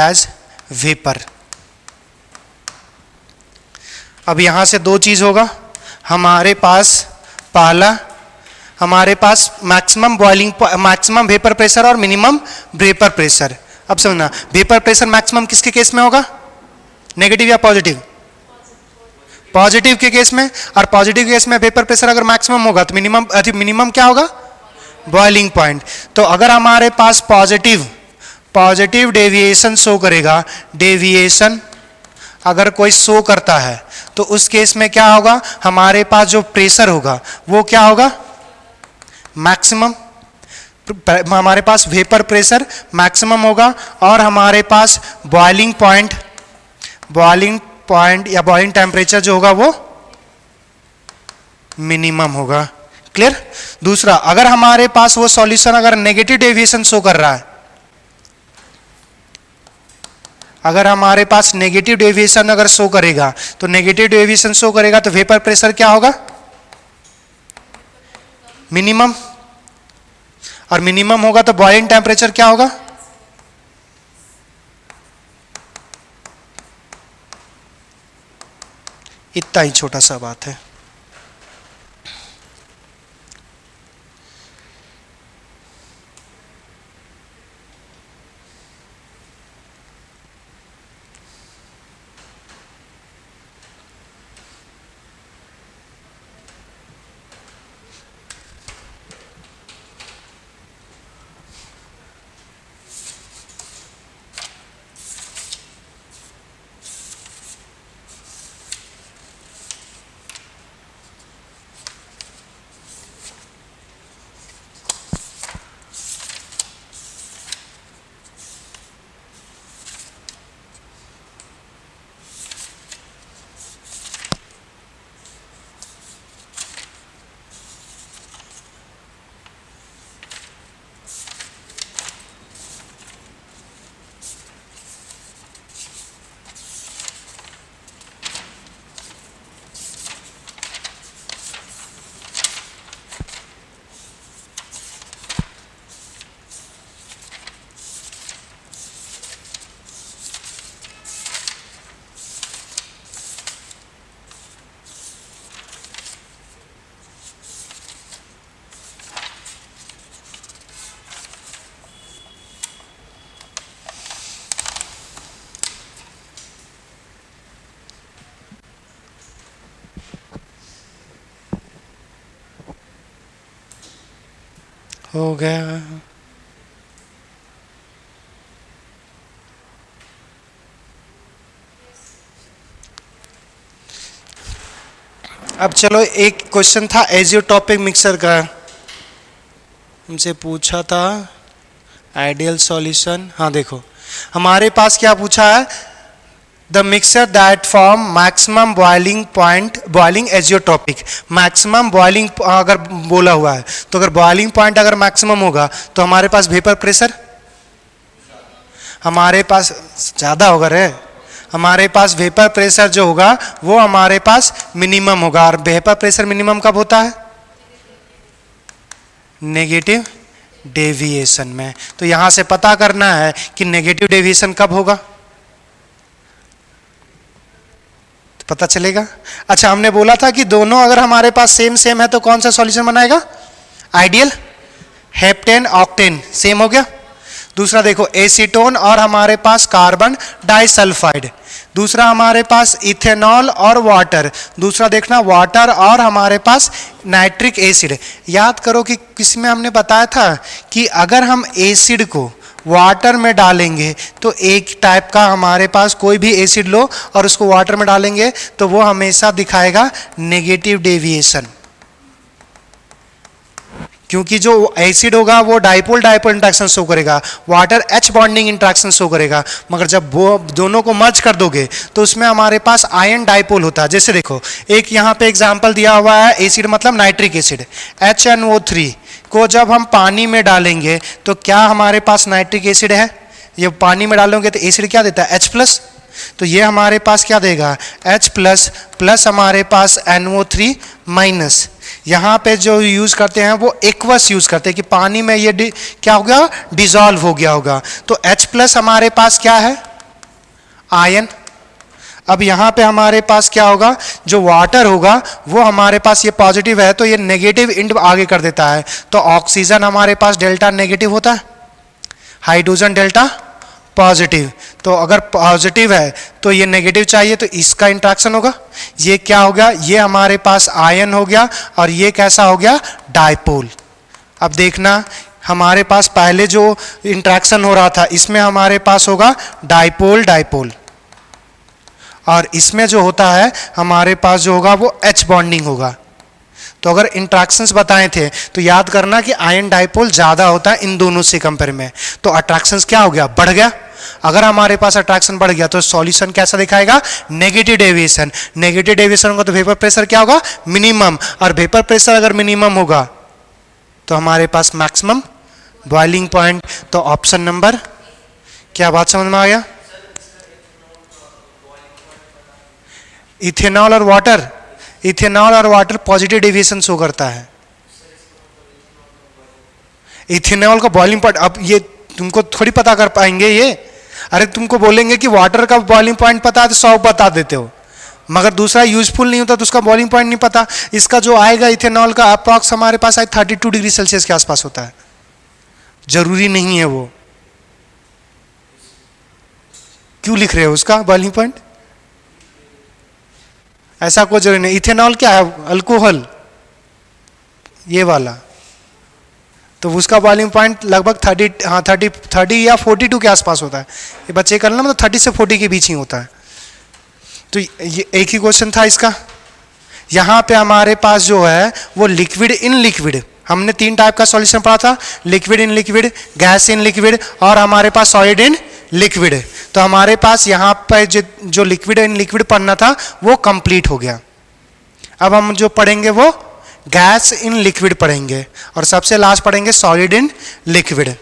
as vapour. अब यहां से दो चीज होगा हमारे पास, पहला हमारे पास मैक्सिमम वेपर प्रेशर और मिनिमम वेपर प्रेशर। अब समझना, वेपर प्रेशर मैक्सिमम किसके केस में होगा, नेगेटिव या पॉजिटिव? पॉजिटिव के केस में। और पॉजिटिव केस में वेपर प्रेशर अगर मैक्सिमम होगा तो मिनिमम क्या होगा, बॉइलिंग पॉइंट। तो अगर हमारे पास पॉजिटिव डेविएशन शो करेगा, डेविएशन अगर कोई शो करता है तो उस केस में क्या होगा, हमारे पास जो प्रेशर होगा वो क्या होगा, मैक्सिमम। हमारे पास वेपर प्रेशर मैक्सिमम होगा और हमारे पास बॉइलिंग पॉइंट या बॉइलिंग टेम्परेचर जो होगा वो मिनिमम होगा। क्लियर? दूसरा, अगर हमारे पास वो सॉल्यूशन अगर नेगेटिव डेविएशन शो कर रहा है, अगर हमारे पास नेगेटिव डेविएशन अगर शो करेगा तो नेगेटिव डेविएशन शो करेगा तो वेपर प्रेशर क्या होगा, मिनिमम। और मिनिमम होगा तो बॉइलिंग टेम्परेचर क्या होगा, इतना ही छोटा सा बात है। हो गया। अब चलो, एक क्वेश्चन था एजियोटॉपिक मिक्सर का, हमसे पूछा था आइडियल सॉल्यूशन। हाँ देखो, हमारे पास क्या पूछा है, the mixer that form maximum boiling point, boiling azeotropic, maximum boiling अगर बोला हुआ है तो अगर बॉइलिंग पॉइंट अगर मैक्सिमम होगा तो हमारे पास वेपर प्रेशर हमारे पास ज़्यादा होगा रे, हमारे पास वेपर प्रेशर जो होगा वो हमारे पास मिनिमम होगा। और वेपर प्रेशर मिनिमम कब होता है, नेगेटिव डेविएशन में। तो यहां से पता करना है कि नेगेटिव डेविएशन कब होगा, तो पता चलेगा। अच्छा, हमने बोला था कि दोनों अगर हमारे पास सेम सेम है तो कौन सा सॉल्यूशन बनाएगा, आइडियल। हेप्टेन ऑक्टेन सेम हो गया। दूसरा देखो, एसीटोन और हमारे पास कार्बन डाइसल्फाइड। दूसरा हमारे पास इथेनॉल और वाटर। दूसरा देखना, वाटर और हमारे पास नाइट्रिक एसिड। याद करो कि किसमें हमने बताया था कि अगर हम एसिड को वाटर में डालेंगे तो एक टाइप का हमारे पास कोई भी एसिड लो और उसको वाटर में डालेंगे तो वो हमेशा दिखाएगा नेगेटिव डेविएशन, क्योंकि जो एसिड होगा वो डाइपोल डाइपोल इंट्रैक्शन शो करेगा, water H bonding interaction show करेगा। मगर जब वो दोनों को मर्ज कर दोगे तो उसमें हमारे पास आयन डाइपोल होता है। जैसे देखो, एक यहाँ पे एग्जांपल दिया हुआ है, एसिड मतलब नाइट्रिक एसिड, HNO3 को जब हम पानी में डालेंगे तो क्या हमारे पास नाइट्रिक एसिड है, ये पानी में डालोगे तो एसिड क्या देता है, H+, तो ये हमारे पास क्या देगा, H+, प्लस हमारे पास NO3 माइनस। यहाँ पे जो यूज करते हैं वो एक्वस यूज करते हैं कि पानी में ये क्या हो गया, डिजॉल्व हो गया होगा। तो H+ हमारे पास क्या है, आयन। अब यहाँ पे हमारे पास क्या होगा, जो वाटर होगा वो हमारे पास ये पॉजिटिव है तो ये नेगेटिव इंड आगे कर देता है। तो ऑक्सीजन हमारे पास डेल्टा नेगेटिव होता है, हाइड्रोजन डेल्टा पॉजिटिव। तो अगर पॉजिटिव है तो ये नेगेटिव चाहिए तो इसका इंट्रैक्शन होगा, ये क्या हो गया, ये हमारे पास आयन हो गया और ये कैसा हो गया, डाइपोल। अब देखना, हमारे पास पहले जो इंट्रैक्शन हो रहा था इसमें हमारे पास होगा डाइपोल डाइपोल, और इसमें जो होता है हमारे पास जो होगा वो H बॉन्डिंग होगा। तो अगर इंट्रैक्शंस बताए थे तो याद करना कि आयन डाइपोल ज्यादा होता है इन दोनों से कंपेयर में, तो अट्रैक्शंस क्या हो गया, बढ़ गया। अगर हमारे पास अट्रैक्शन बढ़ गया तो सॉल्यूशन कैसा दिखाएगा, नेगेटिव डेविएशन। नेगेटिव डेविएशन होगा तो वेपर प्रेशर क्या होगा, मिनिमम, और वेपर प्रेशर अगर मिनिमम होगा तो हमारे पास मैक्सिमम बॉइलिंग पॉइंट। तो ऑप्शन नंबर, क्या बात समझ में आ गया, इथेनॉल और वाटर, इथेनॉल और वाटर पॉजिटिव डेविएशन शो करता है। इथेनॉल का बॉइलिंग पॉइंट, अब ये तुमको थोड़ी पता कर पाएंगे ये, अरे तुमको बोलेंगे कि वाटर का बॉइलिंग पॉइंट पता है तो 100 बता देते हो, मगर दूसरा यूजफुल नहीं होता तो उसका बॉइलिंग पॉइंट नहीं पता। इसका जो आएगा इथेनॉल का अप्रॉक्स हमारे पास 32 डिग्री सेल्सियस के आसपास होता है, जरूरी नहीं है वो। क्यों लिख रहे हो उसका बॉइलिंग पॉइंट, ऐसा कोई जरूरी नहीं। इथेनॉल क्या है, अल्कोहल, ये वाला, तो उसका बॉइलिंग पॉइंट लगभग 30 या 42 के आसपास होता है। ये बच्चे करना मतलब 30 से 40 के बीच ही होता है। तो ये एक ही क्वेश्चन था इसका। यहाँ पे हमारे पास जो है वो लिक्विड इन लिक्विड, हमने 3 टाइप का सॉल्यूशन पढ़ा था, liquid in liquid, gas in liquid और हमारे पास सॉलिड इन लिक्विड। तो हमारे पास यहाँ पर जो लिक्विड इन लिक्विड पढ़ना था वो कंप्लीट हो गया। अब हम जो पढ़ेंगे वो गैस इन लिक्विड पढ़ेंगे और सबसे लास्ट पढ़ेंगे सॉलिड इन लिक्विड।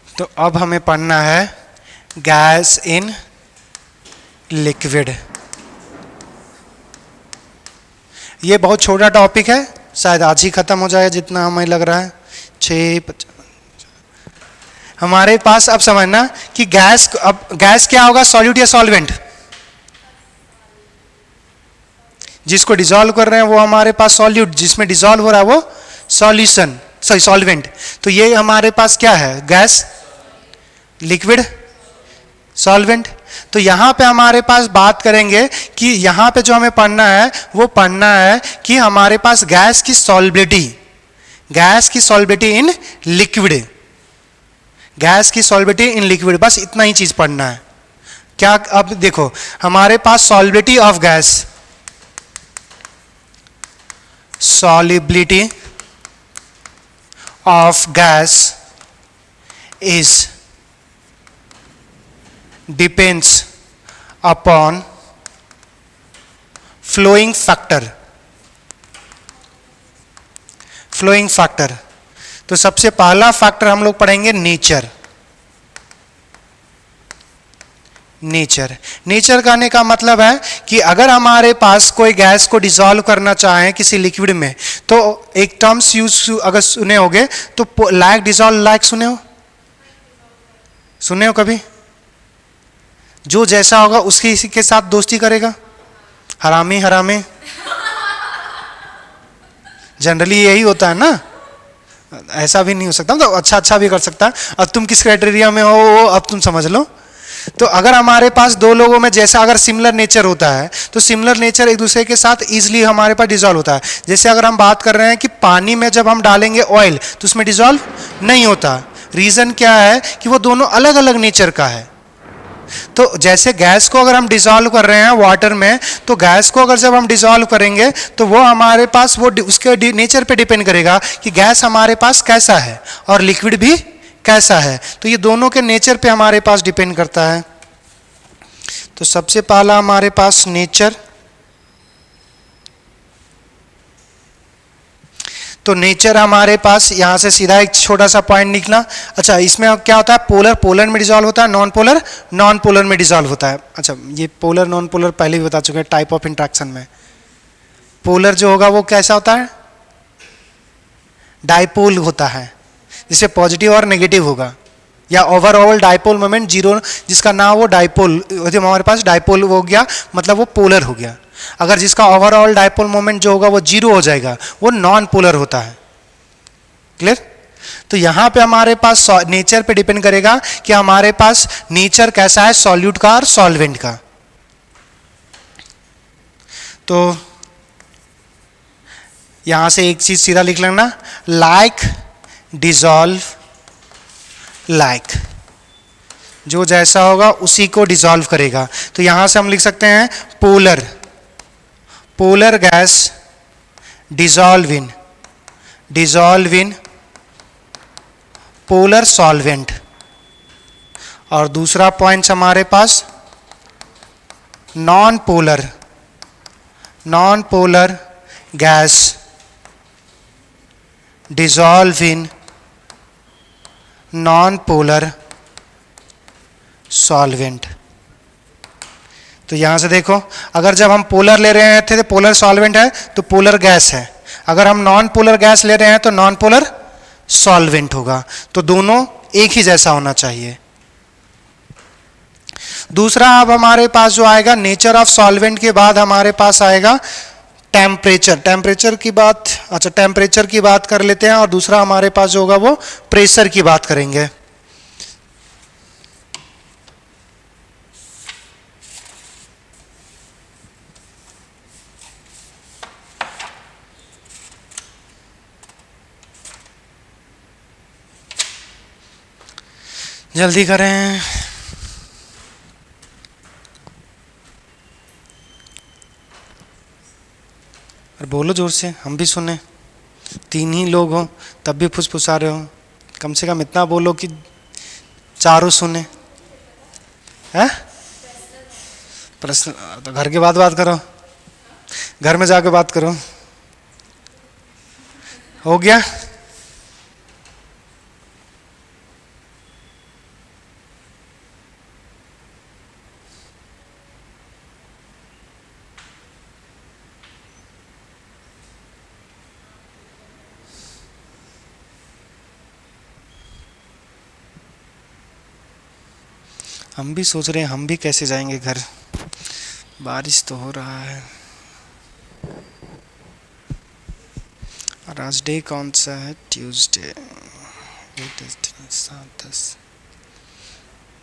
तो अब हमें पढ़ना है गैस इन लिक्विड। ये बहुत छोटा टॉपिक है, शायद आज ही खत्म हो जाएगा जितना हमें लग रहा है। 6 हमारे पास अब समझना कि गैस, अब गैस क्या होगा, सॉल्यूट या सॉल्वेंट। जिसको डिसॉल्व कर रहे हैं वो हमारे पास सॉल्यूट, जिसमें डिसॉल्व हो रहा है वो सॉल्यूशन, सॉरी सॉल्वेंट। तो ये हमारे पास क्या है, गैस, लिक्विड, सॉल्वेंट। तो यहां पे हमारे पास बात करेंगे कि यहां पे जो हमें पढ़ना है वो पढ़ना है कि हमारे पास गैस की सॉल्बिलिटी इन लिक्विड, गैस की सॉल्बिलिटी इन लिक्विड, बस इतना ही चीज पढ़ना है। क्या अब देखो हमारे पास solubility of gas, solubility of gas is depends upon flowing factor। Flowing factor, तो सबसे पहला फैक्टर हम लोग पढ़ेंगे नेचर। नेचर कहने का मतलब है कि अगर हमारे पास कोई गैस को डिसॉल्व करना चाहे किसी लिक्विड में, तो एक टर्म्स यूज अगर सुने होगे तो लाइक डिसॉल्व लाइक सुने हो कभी? जो जैसा होगा उसके इसी के साथ दोस्ती करेगा, हरामी हरामी, जनरली यही होता है ना। ऐसा भी नहीं हो सकता, तो अच्छा भी कर सकता है। अब तुम किस क्राइटेरिया में हो वो अब तुम समझ लो। तो अगर हमारे पास दो लोगों में जैसा अगर सिमिलर नेचर होता है तो सिमिलर नेचर एक दूसरे के साथ इजीली हमारे पास डिसॉल्व होता है। जैसे अगर हम बात कर रहे हैं कि पानी में जब हम डालेंगे ऑयल तो उसमें डिसॉल्व नहीं होता। रीजन क्या है कि वो दोनों अलग अलग नेचर का है। तो जैसे गैस को अगर हम डिसॉल्व कर रहे हैं वाटर में, तो गैस को अगर जब हम डिसॉल्व करेंगे तो वो हमारे पास वो उसके नेचर पे डिपेंड करेगा कि गैस हमारे पास कैसा है और लिक्विड भी कैसा है। तो ये दोनों के नेचर पे हमारे पास डिपेंड करता है। तो सबसे पहला हमारे पास नेचर, तो नेचर हमारे पास यहां से सीधा एक छोटा सा पॉइंट निकला। अच्छा, इसमें क्या होता है? पोलर में डिसॉल्व होता है, नॉन पोलर में डिसॉल्व होता है। अच्छा, ये पोलर नॉन पोलर पहले भी बता चुके हैं टाइप ऑफ इंट्रैक्शन में। पोलर जो होगा वो कैसा होता है? डाइपोल होता है, जिससे पॉजिटिव और नेगेटिव होगा, या ओवरऑल डाइपोल मोमेंट जीरो, जिसका नाम वो डाइपोल, हमारे पास डाइपोल हो गया, मतलब वो पोलर हो गया। अगर जिसका ओवरऑल डाइपोल मोमेंट जो होगा वो जीरो हो जाएगा, वो नॉन पोलर होता है। क्लियर? तो यहां पे हमारे पास नेचर पे डिपेंड करेगा कि हमारे पास नेचर कैसा है सॉल्यूट का और सॉल्वेंट का। तो यहां से एक चीज सीधा लिख लेना, लाइक डिसॉल्व लाइक, जो जैसा होगा उसी को डिसॉल्व करेगा। तो यहां से हम लिख सकते हैं polar gas dissolve in polar solvent. और दूसरा पॉइंट हमारे पास non polar gas dissolve in non polar solvent. तो यहां से देखो, अगर जब हम पोलर ले रहे थे तो पोलर सॉल्वेंट है तो पोलर गैस है, अगर हम नॉन पोलर गैस ले रहे हैं तो नॉन पोलर सॉल्वेंट होगा। तो दोनों एक ही जैसा होना चाहिए। दूसरा अब हमारे पास जो आएगा नेचर ऑफ सॉल्वेंट के बाद हमारे पास आएगा टेम्परेचर की बात। अच्छा, टेम्परेचर की बात कर लेते हैं, और दूसरा हमारे पास जो होगा वो प्रेशर की बात करेंगे। जल्दी करें। और बोलो जोर से, हम भी सुने। तीन ही लोग हो तब भी फुसफुसा रहे हो, कम से कम इतना बोलो कि चारों सुने। हैं? प्रश्न तो घर के बाद बात करो, घर में जाके बात करो। हो गया? हम भी सोच रहे हैं हम भी कैसे जाएंगे घर, बारिश तो हो रहा है। और आज डे कौन सा है? ट्यूसडे। 7 10।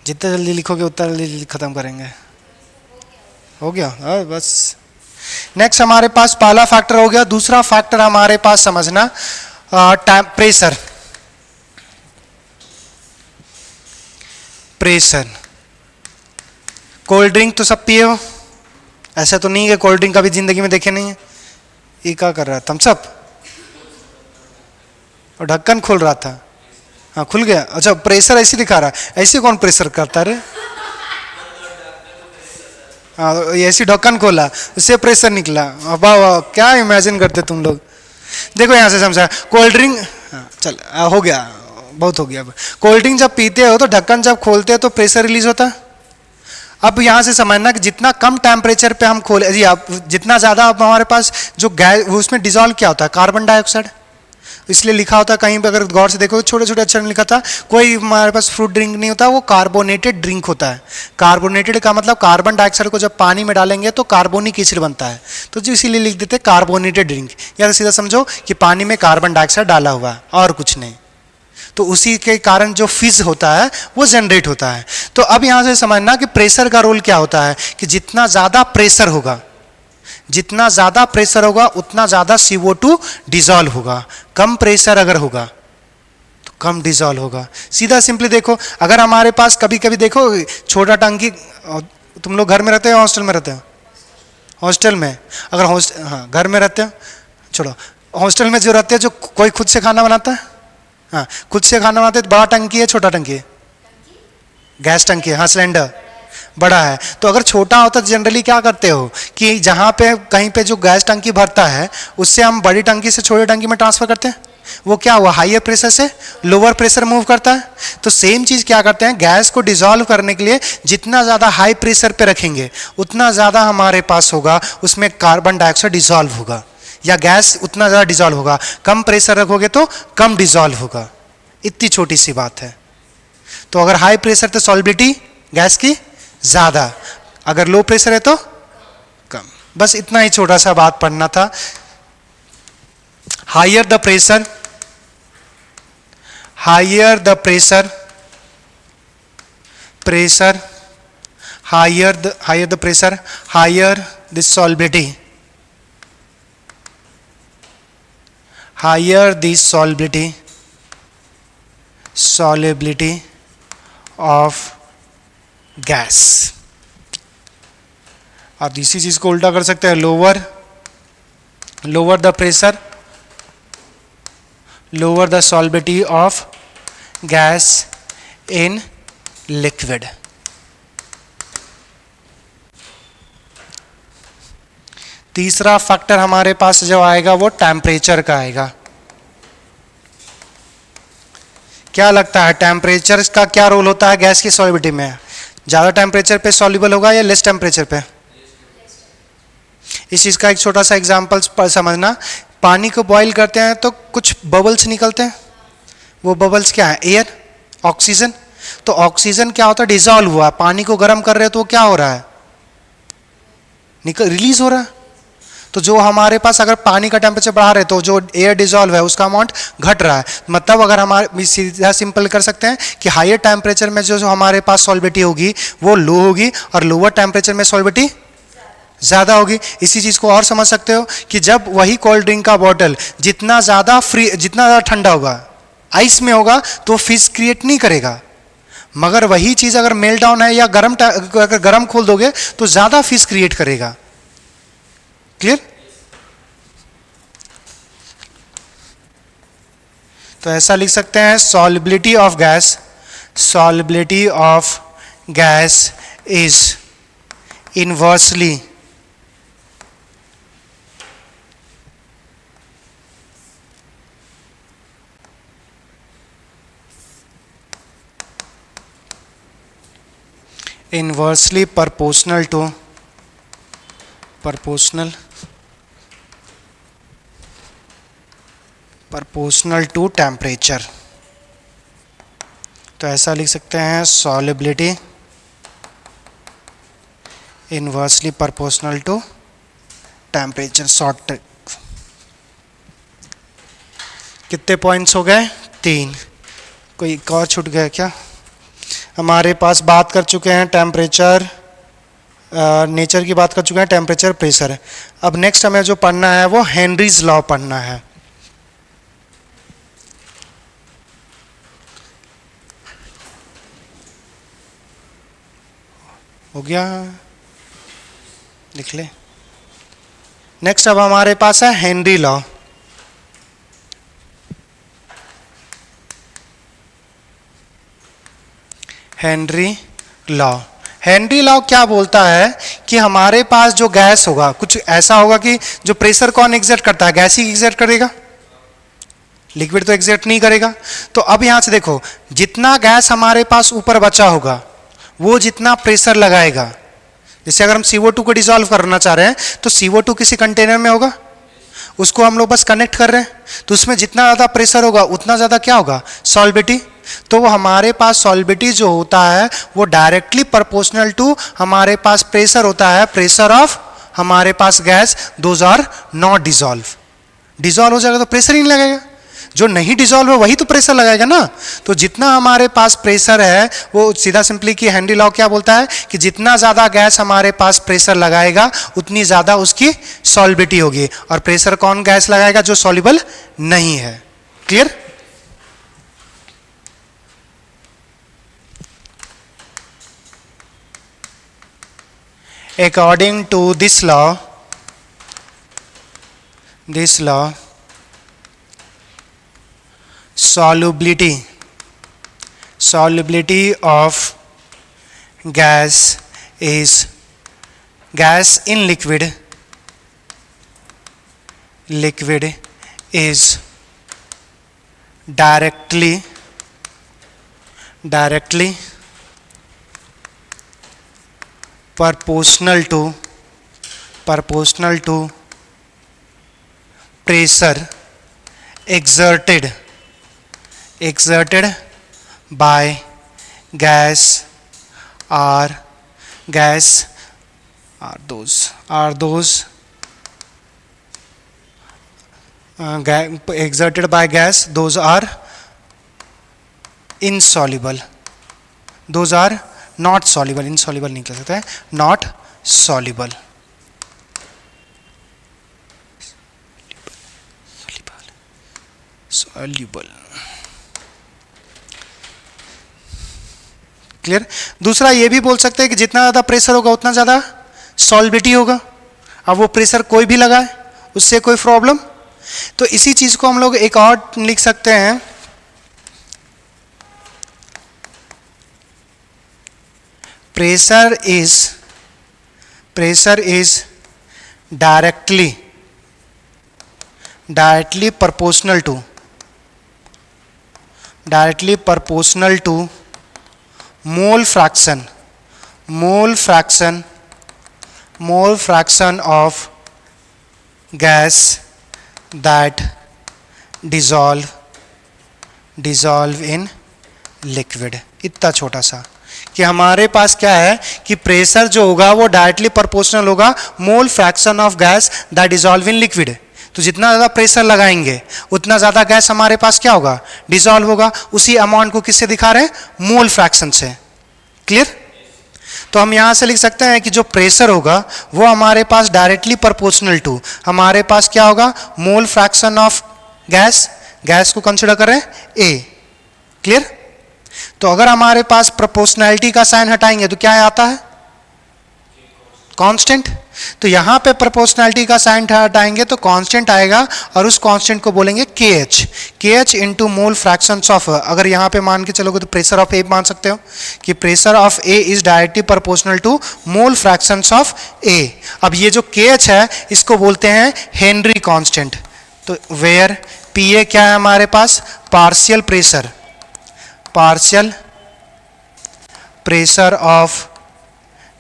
जितना जल्दी लिखोगे उतना जल्दी ख़त्म करेंगे। हो गया? हाँ बस। नेक्स्ट हमारे पास पहला फैक्टर हो गया। दूसरा फैक्टर हमारे पास समझना प्रेशर। प्रेशर। कोल्ड ड्रिंक तो सब पिए हो, ऐसा तो नहीं है कोल्ड ड्रिंक कभी जिंदगी में देखे नहीं है। ये क्या कर रहा है? Thums Up. और ढक्कन खोल रहा था। हाँ खुल गया। अच्छा प्रेशर ऐसे दिखा रहा है, ऐसे कौन प्रेशर करता रे? हाँ ऐसी ढक्कन खोला उससे प्रेशर निकला। वाह वाह क्या इमेजिन करते तुम लोग। देखो यहाँ से समझा कोल्ड ड्रिंक। हाँ चल हो गया, बहुत हो गया। अब कोल्ड ड्रिंक जब पीते हो तो ढक्कन जब खोलते हो तो प्रेशर रिलीज होता है। अब यहाँ से समझना कि जितना कम टेम्परेचर पे हम खोले जी, आप जितना ज़्यादा अब हमारे पास जो गैस उसमें डिजॉल्व क्या होता है? Carbon dioxide. इसलिए लिखा होता है कहीं पे, अगर गौर से देखो छोटे छोटे अक्षर में लिखा था, कोई हमारे पास फ्रूट ड्रिंक नहीं होता, वो कार्बोनेटेड ड्रिंक होता है। कार्बोनेटेड का मतलब कार्बन डाइऑक्साइड को जब पानी में डालेंगे तो कार्बोनिक एसिड बनता है, तो जो इसीलिए लिख देते कार्बोनेटेड ड्रिंक। या तो सीधा समझो कि पानी में कार्बन डाइऑक्साइड डाला हुआ है और कुछ नहीं, तो उसी के कारण जो फिज होता है वो जनरेट होता है। तो अब यहाँ से समझना कि प्रेशर का रोल क्या होता है, कि जितना ज़्यादा प्रेशर होगा, जितना ज़्यादा प्रेशर होगा उतना ज़्यादा CO2 डिजॉल्व होगा। कम प्रेशर अगर होगा तो कम डिजॉल्व होगा। सीधा सिंपली देखो, अगर हमारे पास कभी कभी देखो छोटा टंकी, तुम लोग घर में रहते हो हॉस्टल में रहते हो? हॉस्टल में। अगर हॉस्टल, हाँ घर में रहते हो छोड़ो, हॉस्टल में जो रहते हैं, जो कोई खुद से खाना बनाता है, हाँ खुद से खाना बनाते हैं, तो बड़ा टंकी है छोटा टंकी है? गैस टंकी है, हाँ सिलेंडर बड़ा है। तो अगर छोटा होता तो जनरली क्या करते हो कि जहाँ पे कहीं पे जो गैस टंकी भरता है उससे हम बड़ी टंकी से छोटी टंकी में ट्रांसफर करते हैं। वो क्या हुआ? हाइयर प्रेशर से लोअर प्रेशर मूव करता है। तो सेम चीज़ क्या करते हैं, गैस को डिजॉल्व करने के लिए जितना ज़्यादा हाई प्रेशर पे रखेंगे उतना ज़्यादा हमारे पास होगा उसमें कार्बन डाइऑक्साइड डिजॉल्व होगा, या गैस उतना ज़्यादा डिजॉल्व होगा। कम प्रेशर रखोगे तो कम डिजॉल्व होगा। इतनी छोटी सी बात है। तो अगर हाई प्रेशर तो सॉल्बिलिटी गैस की ज़्यादा, अगर लो प्रेशर है तो कम। बस इतना ही छोटा सा बात पढ़ना था। Higher the pressure, higher the pressure, pressure higher the pressure, higher the solubility, higher the solubility, solubility of gas. आप इसी चीज को उल्टा कर सकते हैं, lower the pressure, lower the solubility of gas in liquid. तीसरा फैक्टर हमारे पास जो आएगा वो टेम्परेचर का आएगा। क्या लगता है टेम्परेचर का क्या रोल होता है गैस की सॉल्युबिलिटी में? ज़्यादा टेम्परेचर पे सॉल्युबल होगा या लेस टेम्परेचर पे? इस चीज़ का एक छोटा सा एग्जांपल पर समझना। पानी को बॉईल करते हैं तो कुछ बबल्स निकलते हैं, वो बबल्स क्या है? Air, oxygen. तो ऑक्सीजन क्या होता है? डिजॉल्व हुआ। पानी को गर्म कर रहे हो तो क्या हो रहा है? रिलीज हो रहा है। तो जो हमारे पास अगर पानी का टेम्परेचर बढ़ा रहे तो जो एयर डिजॉल्व है उसका अमाउंट घट रहा है। मतलब अगर हमारे सीधा सिंपल कर सकते हैं कि हायर टेम्परेचर में जो हमारे पास सॉल्बिलिटी होगी वो लो होगी और लोअर टेम्परेचर में सॉल्बिलिटी ज़्यादा होगी। इसी चीज़ को और समझ सकते हो कि जब वही कोल्ड ड्रिंक का बॉटल जितना ज़्यादा ठंडा होगा, आइस में होगा, तो फिज क्रिएट नहीं करेगा। मगर वही चीज़ अगर मेल्ट डाउन है या अगर गर्म खोल दोगे तो ज़्यादा फिज क्रिएट करेगा। क्लियर? तो ऐसा लिख सकते हैं, solubility of gas, solubility of gas is inversely proportional to temperature. तो ऐसा लिख सकते हैं, solubility inversely proportional to temperature. Short कितने पॉइंट्स हो गए? 3। कोई एक और छूट गया क्या? हमारे पास बात कर चुके हैं टेम्परेचर, नेचर की बात कर चुके हैं, टेम्परेचर, प्रेशर। अब नेक्स्ट हमें जो पढ़ना है वो हेनरीज लॉ पढ़ना है। हो गया, लिख ले। नेक्स्ट अब हमारे पास है Henry law. Henry law, Henry law क्या बोलता है कि हमारे पास जो गैस होगा, कुछ ऐसा होगा कि जो प्रेशर कौन एग्जर्ट करता है, गैस ही एग्जर्ट करेगा, लिक्विड तो एग्जर्ट नहीं करेगा। तो अब यहां से देखो, जितना गैस हमारे पास ऊपर बचा होगा वो जितना प्रेशर लगाएगा, जैसे अगर हम CO2 को डिसॉल्व करना चाह रहे हैं तो CO2 किसी कंटेनर में होगा, उसको हम लोग बस कनेक्ट कर रहे हैं, तो उसमें जितना ज़्यादा प्रेशर होगा उतना ज़्यादा क्या होगा, सॉल्बिटी। तो वो हमारे पास सॉल्बिटी जो होता है वो डायरेक्टली प्रोपोर्शनल टू हमारे पास प्रेशर होता है, प्रेशर ऑफ हमारे पास gas, those are not dissolve. Dissolve हो जाएगा तो प्रेशर ही नहीं लगेगा, जो नहीं डिसॉल्व है वही तो प्रेशर लगाएगा ना। तो जितना हमारे पास प्रेशर है वो सीधा सिंपली कि हेनरी लॉ क्या बोलता है कि जितना ज़्यादा गैस हमारे पास प्रेशर लगाएगा उतनी ज़्यादा उसकी सॉल्बिटी होगी, और प्रेशर कौन गैस लगाएगा, जो सॉल्युबल नहीं है। Clear? According to this law, solubility of gas in liquid is directly proportional to pressure exerted by gas are those exerted by gas, those are insoluble, those are not soluble, insoluble नहीं कह सकते हैं, not soluble। Clear? दूसरा ये भी बोल सकते हैं कि जितना ज़्यादा प्रेशर होगा उतना ज़्यादा सॉल्बिटी होगा। अब वो प्रेशर कोई भी लगाए उससे कोई प्रॉब्लम। तो इसी चीज़ को हम लोग एक और लिख सकते हैं, pressure is directly proportional to mole fraction of gas that dissolve in liquid। इतना छोटा सा कि हमारे पास क्या है कि प्रेशर जो होगा वो डायरेक्टली प्रोपोर्शनल होगा मोल fraction of gas that dissolve in liquid. तो जितना ज़्यादा प्रेशर लगाएंगे उतना ज़्यादा गैस हमारे पास क्या होगा, डिसॉल्व होगा। उसी अमाउंट को किससे दिखा रहे हैं, मोल फ्रैक्शन से। क्लियर? तो हम यहाँ से लिख सकते हैं कि जो प्रेशर होगा वो हमारे पास डायरेक्टली प्रोपोर्शनल टू हमारे पास क्या होगा, मोल फ्रैक्शन ऑफ गैस को कंसिडर करें A। क्लियर? तो अगर हमारे पास प्रोपोर्शनैलिटी का साइन हटाएंगे तो क्या आता है, कांस्टेंट। तो यहां पे प्रोपोर्शनैलिटी का साइन हटाएंगे तो कांस्टेंट आएगा, और उस कांस्टेंट को बोलेंगे KH into mole fractions of. अगर यहां पे मान के चलोगे तो प्रेशर ऑफ A मान सकते हो कि pressure of A is directly proportional to mole fractions of A। अब ये जो KH है इसको बोलते हैं हेनरी कांस्टेंट। तो वेयर PA क्या है हमारे पास, partial pressure of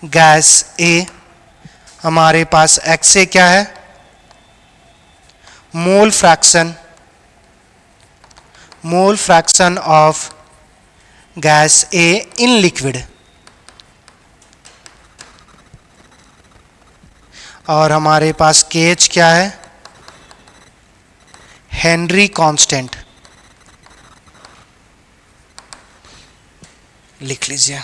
gas A। हमारे पास XA क्या है, mole fraction of gas A in liquid. और हमारे पास KH क्या है, हेनरी कांस्टेंट। लिख लीजिए।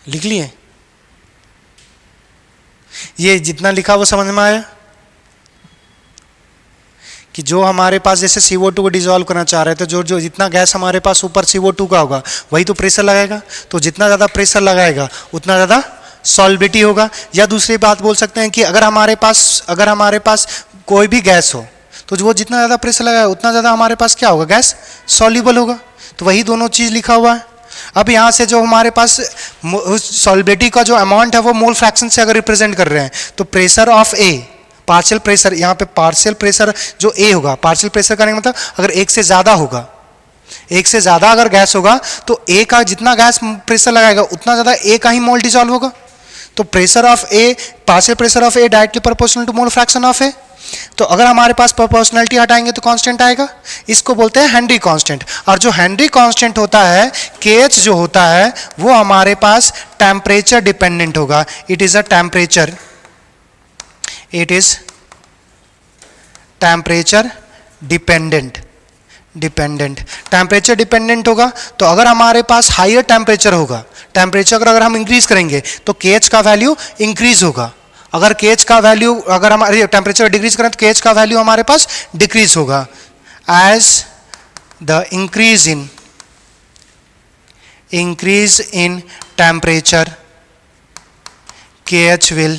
लिख लिए? ये जितना लिखा वो समझ में आया कि जो हमारे पास जैसे CO2 को डिजोल्व करना चाह रहे थे, जो जो जितना गैस हमारे पास ऊपर CO2 का होगा वही तो प्रेशर लगाएगा, तो जितना ज़्यादा प्रेशर लगाएगा उतना ज़्यादा सॉल्बिलिटी होगा। या दूसरी बात बोल सकते हैं कि अगर हमारे पास कोई भी गैस हो तो वो जितना ज़्यादा प्रेशर लगाएगा उतना ज़्यादा हमारे पास क्या होगा, गैस सॉल्युबल होगा। तो वही दोनों चीज़ लिखा हुआ है। अब यहाँ से जो हमारे पास सॉल्बिलिटी का जो अमाउंट है वो मोल फ्रैक्शन से अगर रिप्रेजेंट कर रहे हैं तो pressure of A, partial pressure, यहाँ पे पार्शियल प्रेशर जो ए होगा, पार्शियल प्रेशर करने का मतलब अगर एक से ज़्यादा होगा, एक से ज़्यादा अगर गैस होगा तो ए का जितना गैस प्रेशर लगाएगा उतना ज़्यादा ए का ही मोल डिसॉल्व होगा। तो pressure of A, partial pressure of A directly proportional to mole fraction of A. तो अगर हमारे पास प्रोपोर्शनलिटी हटाएंगे तो कांस्टेंट आएगा, इसको बोलते हैं हेनरी कांस्टेंट। और जो हेनरी कांस्टेंट होता है, KH जो होता है वो हमारे पास टेम्परेचर डिपेंडेंट होगा। It is a temperature, it is temperature dependent, temperature dependent होगा। तो अगर हमारे पास हायर टेम्परेचर होगा, टेम्परेचर अगर हम इंक्रीज करेंगे तो KH का वैल्यू इंक्रीज होगा। अगर KH का वैल्यू, अगर हमारे टेम्परेचर डिक्रीज करें तो KH का वैल्यू हमारे पास डिक्रीज होगा। As the increase in temperature KH will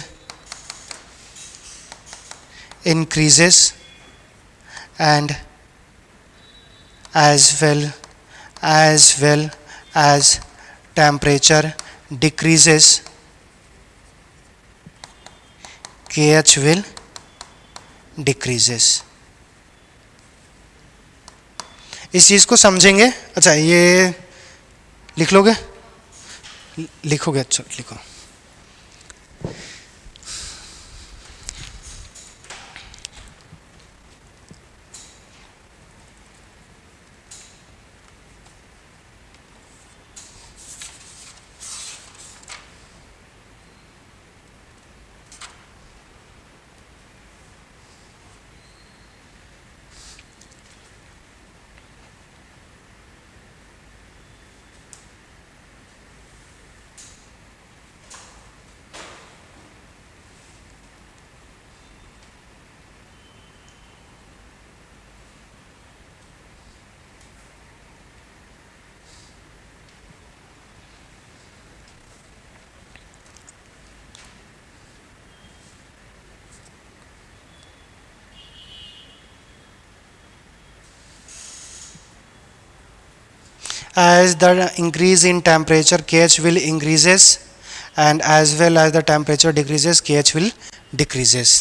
increases and as well as temperature decreases KH will decreases। इस चीज को समझेंगे। अच्छा ये लिख लोगे? लिखोगे? अच्छा लिखो। As the increase in temperature KH will increases and as well as the temperature decreases KH will decreases।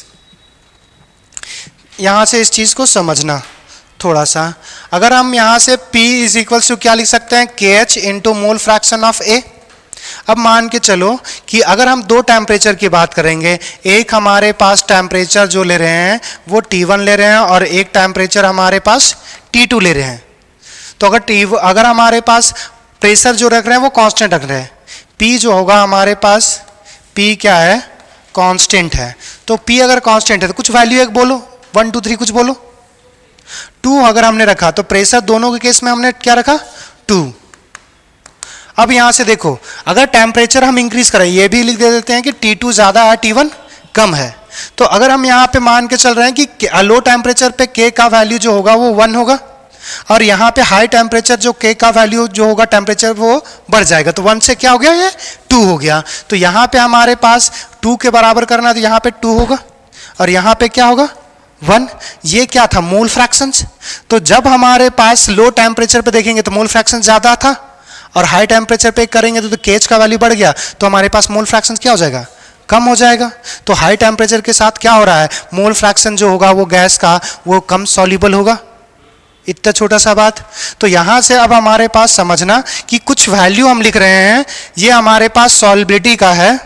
यहाँ से इस चीज़ को समझना थोड़ा सा। अगर हम यहाँ से P इज इक्वल्स टू क्या लिख सकते हैं, KH into mole fraction of A। अब मान के चलो कि अगर हम दो टेम्परेचर की बात करेंगे, एक हमारे पास टेम्परेचर जो ले रहे हैं वो T1 ले रहे हैं और एक टेम्परेचर हमारे पास T2 ले रहे हैं। तो अगर हमारे पास प्रेशर जो रख रहे हैं वो कांस्टेंट रख रहे हैं, P जो होगा हमारे पास, P क्या है, कांस्टेंट है। तो P अगर कांस्टेंट है तो कुछ वैल्यू एक बोलो, 1 2 3 कुछ बोलो। 2 अगर हमने रखा तो प्रेशर दोनों के केस में हमने क्या रखा, 2। अब यहां से देखो, अगर टेम्परेचर हम इंक्रीज करें, ये भी लिख दे देते हैं कि T2 ज्यादा है, T1 कम है। तो अगर हम यहाँ पे मान के चल रहे हैं कि लो टेम्परेचर पे K का वैल्यू जो होगा वो 1 होगा और यहाँ पे हाई टेम्परेचर जो K का वैल्यू जो होगा टेम्परेचर वो बढ़ जाएगा, तो 1 से क्या हो गया, ये 2 हो गया। तो यहाँ पे हमारे पास 2 के बराबर करना, तो यहाँ पे 2 होगा और यहाँ पे क्या होगा, 1। ये क्या था, मोल फ्रैक्शंस। तो जब हमारे पास लो टेम्परेचर पे देखेंगे तो मोल फ्रैक्शन ज्यादा था और हाई टेम्परेचर पे करेंगे तो KH का वैल्यू बढ़ गया, तो हमारे पास मोल फ्रैक्शन क्या हो जाएगा, कम हो जाएगा। तो हाई टेम्परेचर के साथ क्या हो रहा है, मोल फ्रैक्शन जो होगा वो गैस का वो कम सॉल्युबल होगा। इतना छोटा सा बात। तो यहां से अब हमारे पास समझना कि कुछ वैल्यू हम लिख रहे हैं, ये हमारे पास सॉल्युबिलिटी का है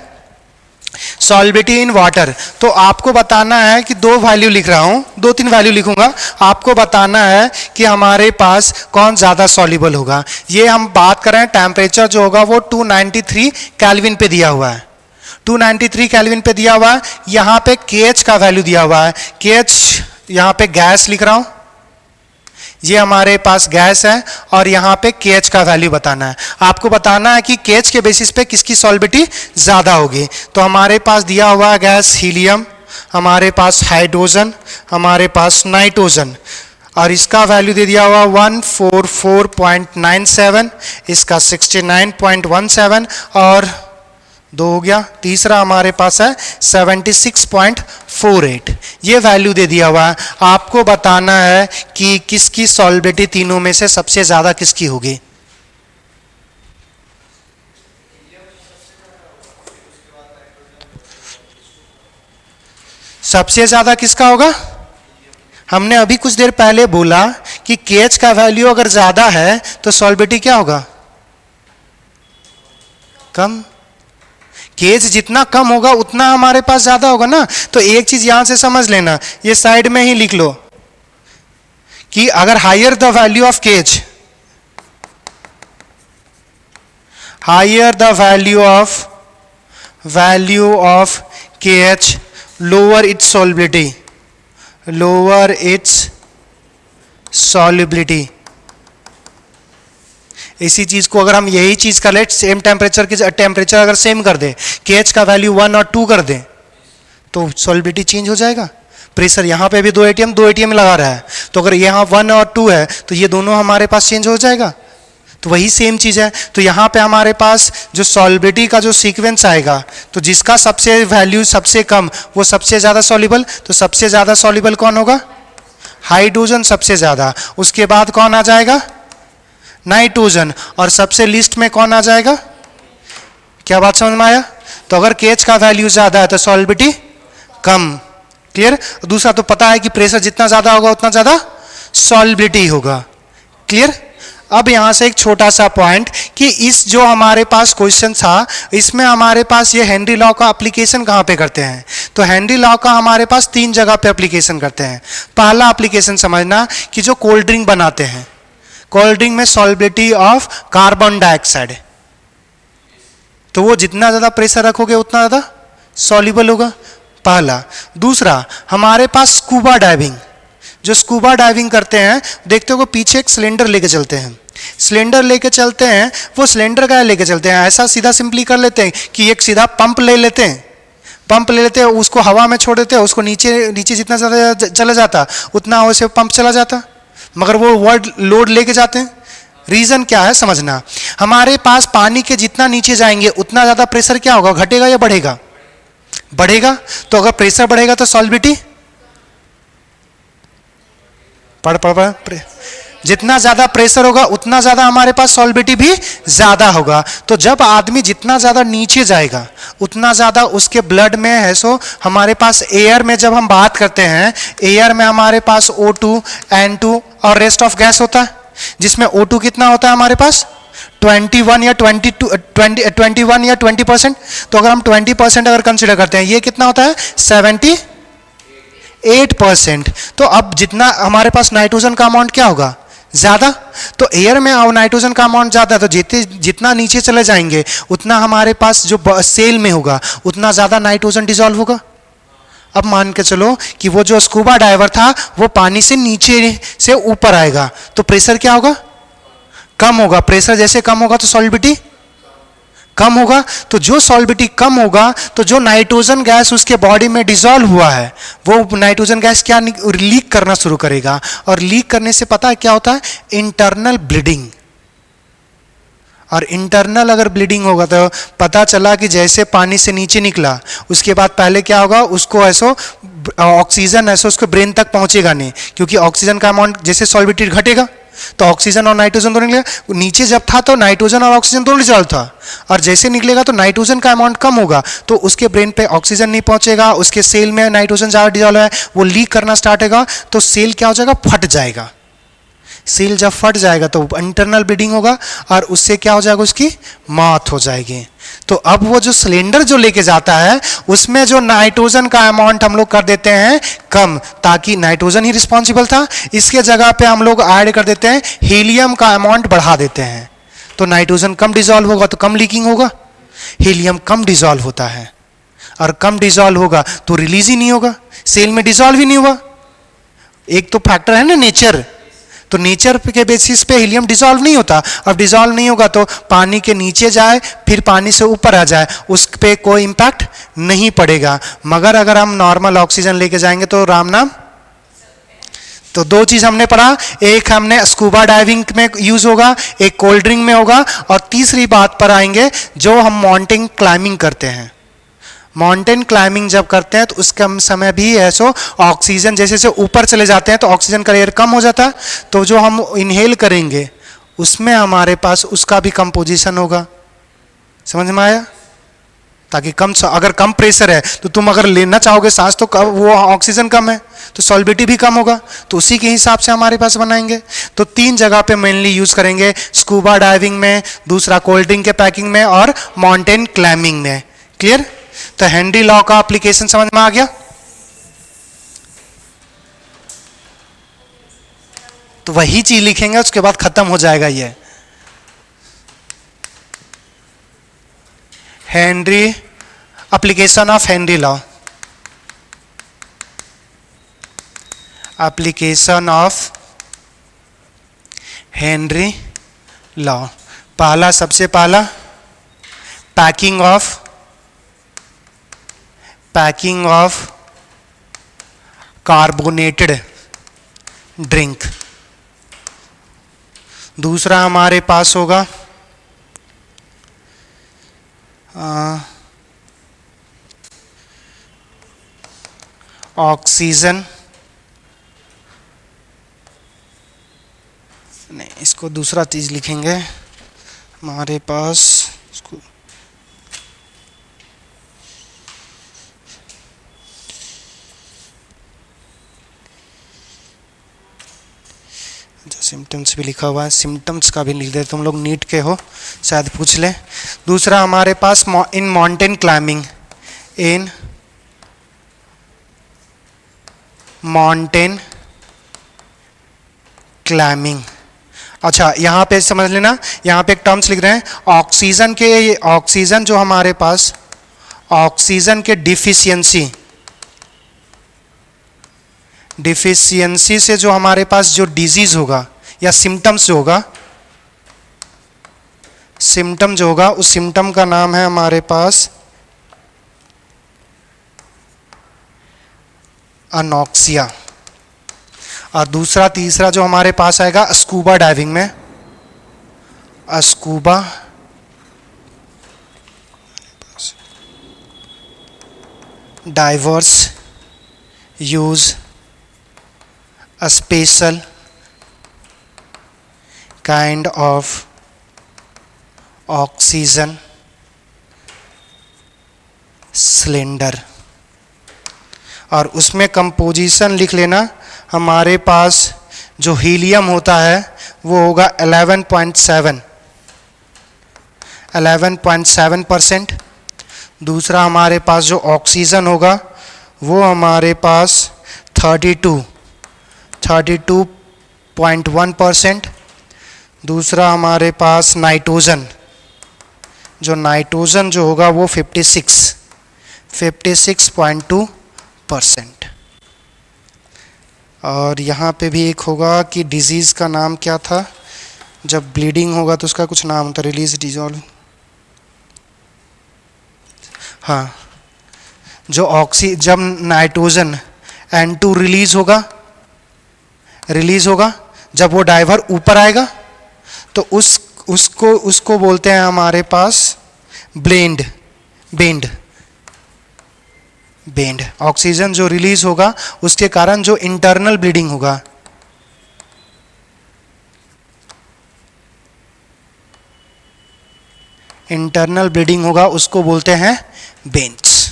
सॉल्बिलिटी इन वाटर, तो आपको बताना है कि दो वैल्यू लिख रहा हूं, दो तीन वैल्यू लिखूंगा, आपको बताना है कि हमारे पास कौन ज़्यादा सॉल्युबल होगा। ये हम बात कर रहे हैं टेम्परेचर जो होगा वो 293 केल्विन पे दिया हुआ है, 293 केल्विन पे दिया हुआ है। यहाँ पे KH का वैल्यू दिया हुआ है, KH यहाँ पे गैस लिख रहा हूँ, ये हमारे पास गैस है और यहाँ पे KH का वैल्यू बताना है। आपको बताना है कि KH के बेसिस पे किसकी सॉल्बिलिटी ज़्यादा होगी। तो हमारे पास दिया हुआ है गैस हीलियम, हमारे पास हाइड्रोजन, हमारे पास नाइट्रोजन, और इसका वैल्यू दे दिया हुआ 144.97, इसका 69.17 और दो हो गया, तीसरा हमारे पास है 76.48, ये वैल्यू दे दिया हुआ है। आपको बताना है कि किसकी सॉल्बिलिटी तीनों में से सबसे ज़्यादा किसकी होगी। सबसे ज़्यादा किसका होगा? हमने अभी कुछ देर पहले बोला कि KH का वैल्यू अगर ज़्यादा है तो सॉल्बिलिटी क्या होगा? कम। KH जितना कम होगा उतना हमारे पास ज़्यादा होगा ना। तो एक चीज़ यहां से समझ लेना, ये साइड में ही लिख लो कि अगर higher the value of KH, higher the value of KH, lower its solubility, lower its solubility. इसी चीज को अगर हम यही चीज कर ले, सेम टेम्परेचर की टेम्परेचर अगर सेम कर दे, KH का वैल्यू 1 और 2 कर दे तो सॉल्युबिलिटी चेंज हो जाएगा। प्रेशर यहाँ पे भी दो एटीएम लगा रहा है, तो अगर यहाँ 1 और 2 है तो ये दोनों हमारे पास चेंज हो जाएगा। तो वही सेम चीज है। तो यहाँ पे हमारे पास जो सॉल्युबिलिटी का जो सीक्वेंस आएगा, तो जिसका सबसे वैल्यू सबसे कम वो सबसे ज्यादा सॉल्युबल, तो सबसे ज्यादा सॉल्युबल कौन होगा? हाइड्रोजन सबसे ज्यादा, उसके बाद कौन आ जाएगा? नाइट्रोजन, और सबसे लिस्ट में कौन आ जाएगा? क्या बात समझ में आया? तो अगर KH का वैल्यू ज्यादा है तो सॉल्युबिलिटी कम। क्लियर? दूसरा तो पता है कि प्रेशर जितना ज्यादा होगा उतना ज्यादा सॉल्युबिलिटी होगा। क्लियर? अब यहां से एक छोटा सा पॉइंट कि इस जो हमारे पास क्वेश्चन था, इसमें हमारे पास ये हेनरी लॉ का एप्लीकेशन कहां पे करते हैं? तो हेनरी लॉ का हमारे पास 3 जगह पे एप्लीकेशन करते हैं। पहला एप्लीकेशन समझना कि जो कोल्ड ड्रिंक बनाते हैं, कोल्ड ड्रिंक में सॉल्युबिलिटी ऑफ कार्बन डाइऑक्साइड, तो वो जितना ज्यादा प्रेशर रखोगे उतना ज्यादा सॉल्युबल होगा, पहला। दूसरा, हमारे पास स्कूबा डाइविंग, जो स्कूबा डाइविंग करते हैं, देखते हो पीछे एक सिलेंडर लेके चलते हैं, सिलेंडर लेके चलते हैं, वो सिलेंडर का लेके चलते हैं, ऐसा सीधा सिंपली कर लेते हैं कि एक सीधा पंप ले लेते हैं, पंप ले लेते हैं, उसको हवा में छोड़ देते हैं, उसको नीचे नीचे जितना ज़्यादा चला जाता उतना वैसे पंप चला जाता, मगर वो वर्ड लोड लेके जाते हैं। रीज़न क्या है समझना, हमारे पास पानी के जितना नीचे जाएंगे उतना ज़्यादा प्रेशर क्या होगा? घटेगा या बढ़ेगा? बढ़ेगा। तो अगर प्रेशर बढ़ेगा तो सॉल्युबिलिटी जितना ज्यादा प्रेशर होगा उतना ज्यादा हमारे पास सॉल्युबिलिटी भी ज्यादा होगा। तो जब आदमी जितना ज्यादा नीचे जाएगा उतना ज्यादा उसके ब्लड में है, सो हमारे पास एयर में जब हम बात करते हैं, एयर में हमारे पास O2, N2 और रेस्ट ऑफ गैस होता है, जिसमें O2 कितना होता है हमारे पास? 21 या 20%। तो अगर हम 20% अगर कंसिडर करते हैं, ये कितना होता है? 78%। तो अब जितना हमारे पास नाइट्रोजन का अमाउंट क्या होगा? ज्यादा। तो एयर में और नाइट्रोजन का अमाउंट ज्यादा है, तो जितना नीचे चले जाएंगे उतना हमारे पास जो सेल में होगा उतना ज्यादा नाइट्रोजन डिसॉल्व होगा। अब मान के चलो कि वो जो स्कूबा डाइवर था वो पानी से नीचे से ऊपर आएगा, तो प्रेशर क्या होगा? कम होगा। प्रेशर जैसे कम होगा तो सॉल्युबिलिटी कम होगा। तो जो सॉल्युबिलिटी कम होगा तो जो नाइट्रोजन गैस उसके बॉडी में डिसॉल्व हुआ है वो नाइट्रोजन गैस क्या लीक करना शुरू करेगा, और लीक करने से पता है क्या होता है? Internal bleeding. और इंटरनल अगर ब्लीडिंग होगा तो पता चला कि जैसे पानी से नीचे निकला उसके बाद पहले क्या होगा? उसको ऐसो ऑक्सीजन ऐसो उसको ब्रेन तक पहुंचेगा नहीं, क्योंकि ऑक्सीजन का अमाउंट जैसे सॉल्युबिलिटी घटेगा तो ऑक्सीजन और नाइट्रोजन दोनों निकलेगा। नीचे जब था तो नाइट्रोजन और ऑक्सीजन दोनों डिसॉल्व था, और जैसे निकलेगा तो नाइट्रोजन का अमाउंट कम होगा तो उसके ब्रेन पे ऑक्सीजन नहीं पहुंचेगा, उसके सेल में नाइट्रोजन ज़्यादा डिसॉल्व है, वो लीक करना स्टार्ट होगा, तो सेल क्या हो जाएगा? फट जाएगा। सेल जब फट जाएगा तो इंटरनल ब्लीडिंग होगा और उससे क्या हो जाएगा? उसकी मौत हो जाएगी। तो अब वो जो सिलेंडर जो लेके जाता है उसमें जो नाइट्रोजन का अमाउंट हम लोग कर देते हैं कम, ताकि नाइट्रोजन ही रिस्पॉन्सिबल था, इसके जगह पे हम लोग ऐड कर देते हैं हीलियम का अमाउंट बढ़ा देते हैं। तो नाइट्रोजन कम डिसॉल्व होगा तो कम लीकिंग होगा, हीलियम कम डिसॉल्व होता है और कम डिसॉल्व होगा तो रिलीज ही नहीं होगा, सेल में डिसॉल्व ही नहीं हुआ। एक तो फैक्टर है ना नेचर, तो नेचर के बेसिस पे हीलियम डिसॉल्व नहीं होता। अब डिसॉल्व नहीं होगा तो पानी के नीचे जाए फिर पानी से ऊपर आ जाए, उस पे कोई इंपैक्ट नहीं पड़ेगा। मगर अगर हम नॉर्मल ऑक्सीजन लेके जाएंगे तो राम नाम। तो दो चीज हमने पढ़ा, एक हमने स्कूबा डाइविंग में यूज होगा, एक कोल्ड ड्रिंक में होगा, और तीसरी बात पर आएंगे जो हम माउंटेन क्लाइंबिंग करते हैं। माउंटेन क्लाइंबिंग जब करते हैं तो उसका समय भी ऐसो ऑक्सीजन जैसे जैसे ऊपर चले जाते हैं तो ऑक्सीजन का लेयर कम हो जाता है, तो जो हम इनहेल करेंगे उसमें हमारे पास उसका भी कंपोजिशन होगा। समझ में आया? ताकि कम, अगर कम प्रेशर है तो तुम अगर लेना चाहोगे सांस तो वो ऑक्सीजन कम है तो सॉल्बिलिटी भी कम होगा, तो उसी के हिसाब से हमारे पास बनाएंगे। तो तीन जगह पे मेनली यूज करेंगे, स्कूबा डाइविंग में, दूसरा कोल्ड ड्रिंक के पैकिंग में, और माउंटेन क्लाइंबिंग में। क्लियर? तो हेनरी लॉ का एप्लीकेशन समझ में आ गया? तो वही चीज लिखेंगे उसके बाद खत्म हो जाएगा ये। Henry, application of Henry law, application of Henry law. पहला, सबसे पहला पैकिंग ऑफ कार्बोनेटेड ड्रिंक। दूसरा हमारे पास होगा ऑक्सीजन, नहीं इसको दूसरा चीज लिखेंगे हमारे पास, इसको सिम्टम्स भी लिखा हुआ है, सिम्टम्स का भी लिख दे, तुम लोग नीट के हो शायद पूछ ले। दूसरा हमारे पास in mountain climbing, in mountain climbing. अच्छा यहाँ पे समझ लेना, यहाँ पे एक टर्म्स लिख रहे हैं ऑक्सीजन के, ऑक्सीजन जो हमारे पास, ऑक्सीजन के डिफिशियंसी से जो हमारे पास जो डिजीज होगा या सिम्टम्स जो होगा, सिम्टम जो होगा उस सिम्टम का नाम है हमारे पास अनॉक्सिया। और दूसरा, तीसरा जो हमारे पास आएगा स्कूबा डाइविंग में, scuba divers use a special kind of oxygen cylinder। और उसमें कंपोजिशन लिख लेना, हमारे पास जो हीलियम होता है वो होगा 11.7%। दूसरा हमारे पास जो ऑक्सीजन होगा वो हमारे पास 32.1%। दूसरा हमारे पास नाइट्रोजन, जो नाइट्रोजन जो होगा वो 56.2%। और यहाँ पे भी एक होगा कि डिजीज़ का नाम क्या था, जब ब्लीडिंग होगा तो उसका कुछ नाम होता है, रिलीज डिजॉल्व, हाँ, जो जब नाइट्रोजन N2 रिलीज होगा जब वो डाइवर ऊपर आएगा तो उसको बोलते हैं हमारे पास बेंड। ऑक्सीजन जो रिलीज होगा उसके कारण जो इंटरनल ब्लीडिंग होगा, उसको बोलते हैं बेंड्स।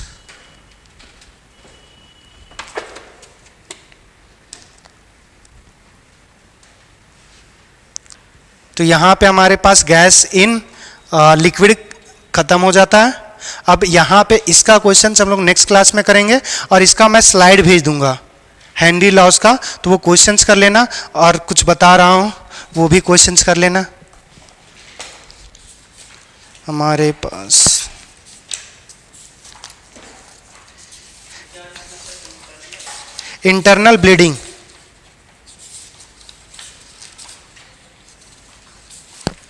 तो यहाँ पे हमारे पास गैस इन लिक्विड खत्म हो जाता है। अब यहाँ पे इसका क्वेश्चन हम लोग नेक्स्ट क्लास में करेंगे और इसका मैं स्लाइड भेज दूंगा हेनरी लॉस का, तो वो क्वेश्चंस कर लेना और कुछ बता रहा हूँ वो भी क्वेश्चंस कर लेना। हमारे पास इंटरनल ब्लीडिंग,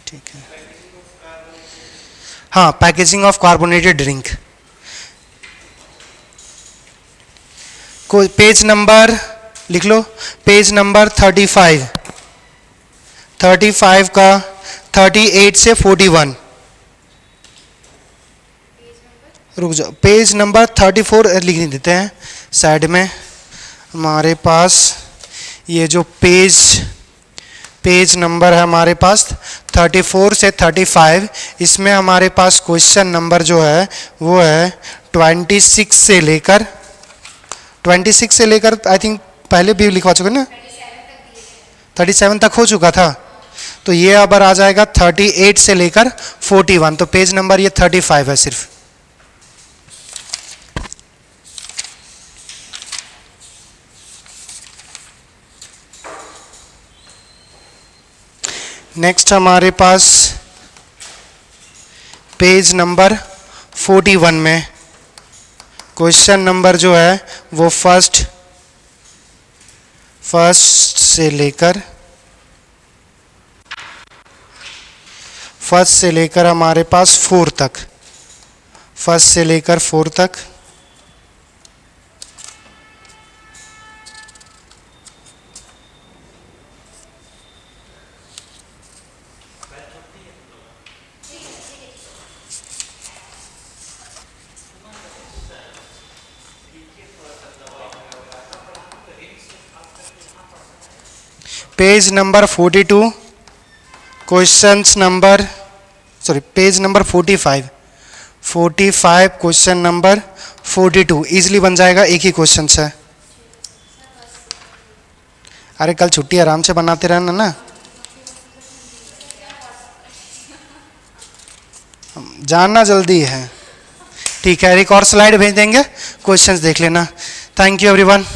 ठीक है, हाँ, पैकेजिंग ऑफ कार्बोनेटेड ड्रिंक। को पेज नंबर लिख लो, पेज नंबर 35 का 38 से 41, रुक जाओ, पेज नंबर 34 लिख देते हैं साइड में। हमारे पास ये जो पेज नंबर है हमारे पास 34 से 35, इसमें हमारे पास क्वेश्चन नंबर जो है वो है 26 से लेकर आई थिंक पहले भी लिखवा चुके ना, 37 तक हो चुका था, तो ये अब आ जाएगा 38 से लेकर 41, तो पेज नंबर ये 35 है सिर्फ। नेक्स्ट हमारे पास पेज नंबर 41 में क्वेश्चन नंबर जो है वो फर्स्ट से लेकर हमारे पास 4 तक, फर्स्ट से लेकर 4 तक। Page number 42 questions number page number 45 question number 42 easily बन जाएगा, एक ही क्वेश्चन है। अरे कल छुट्टी आराम से बनाते रहना ना, जानना जल्दी है, ठीक है। एक और स्लाइड भेज देंगे, क्वेश्चंस देख लेना। Thank you everyone.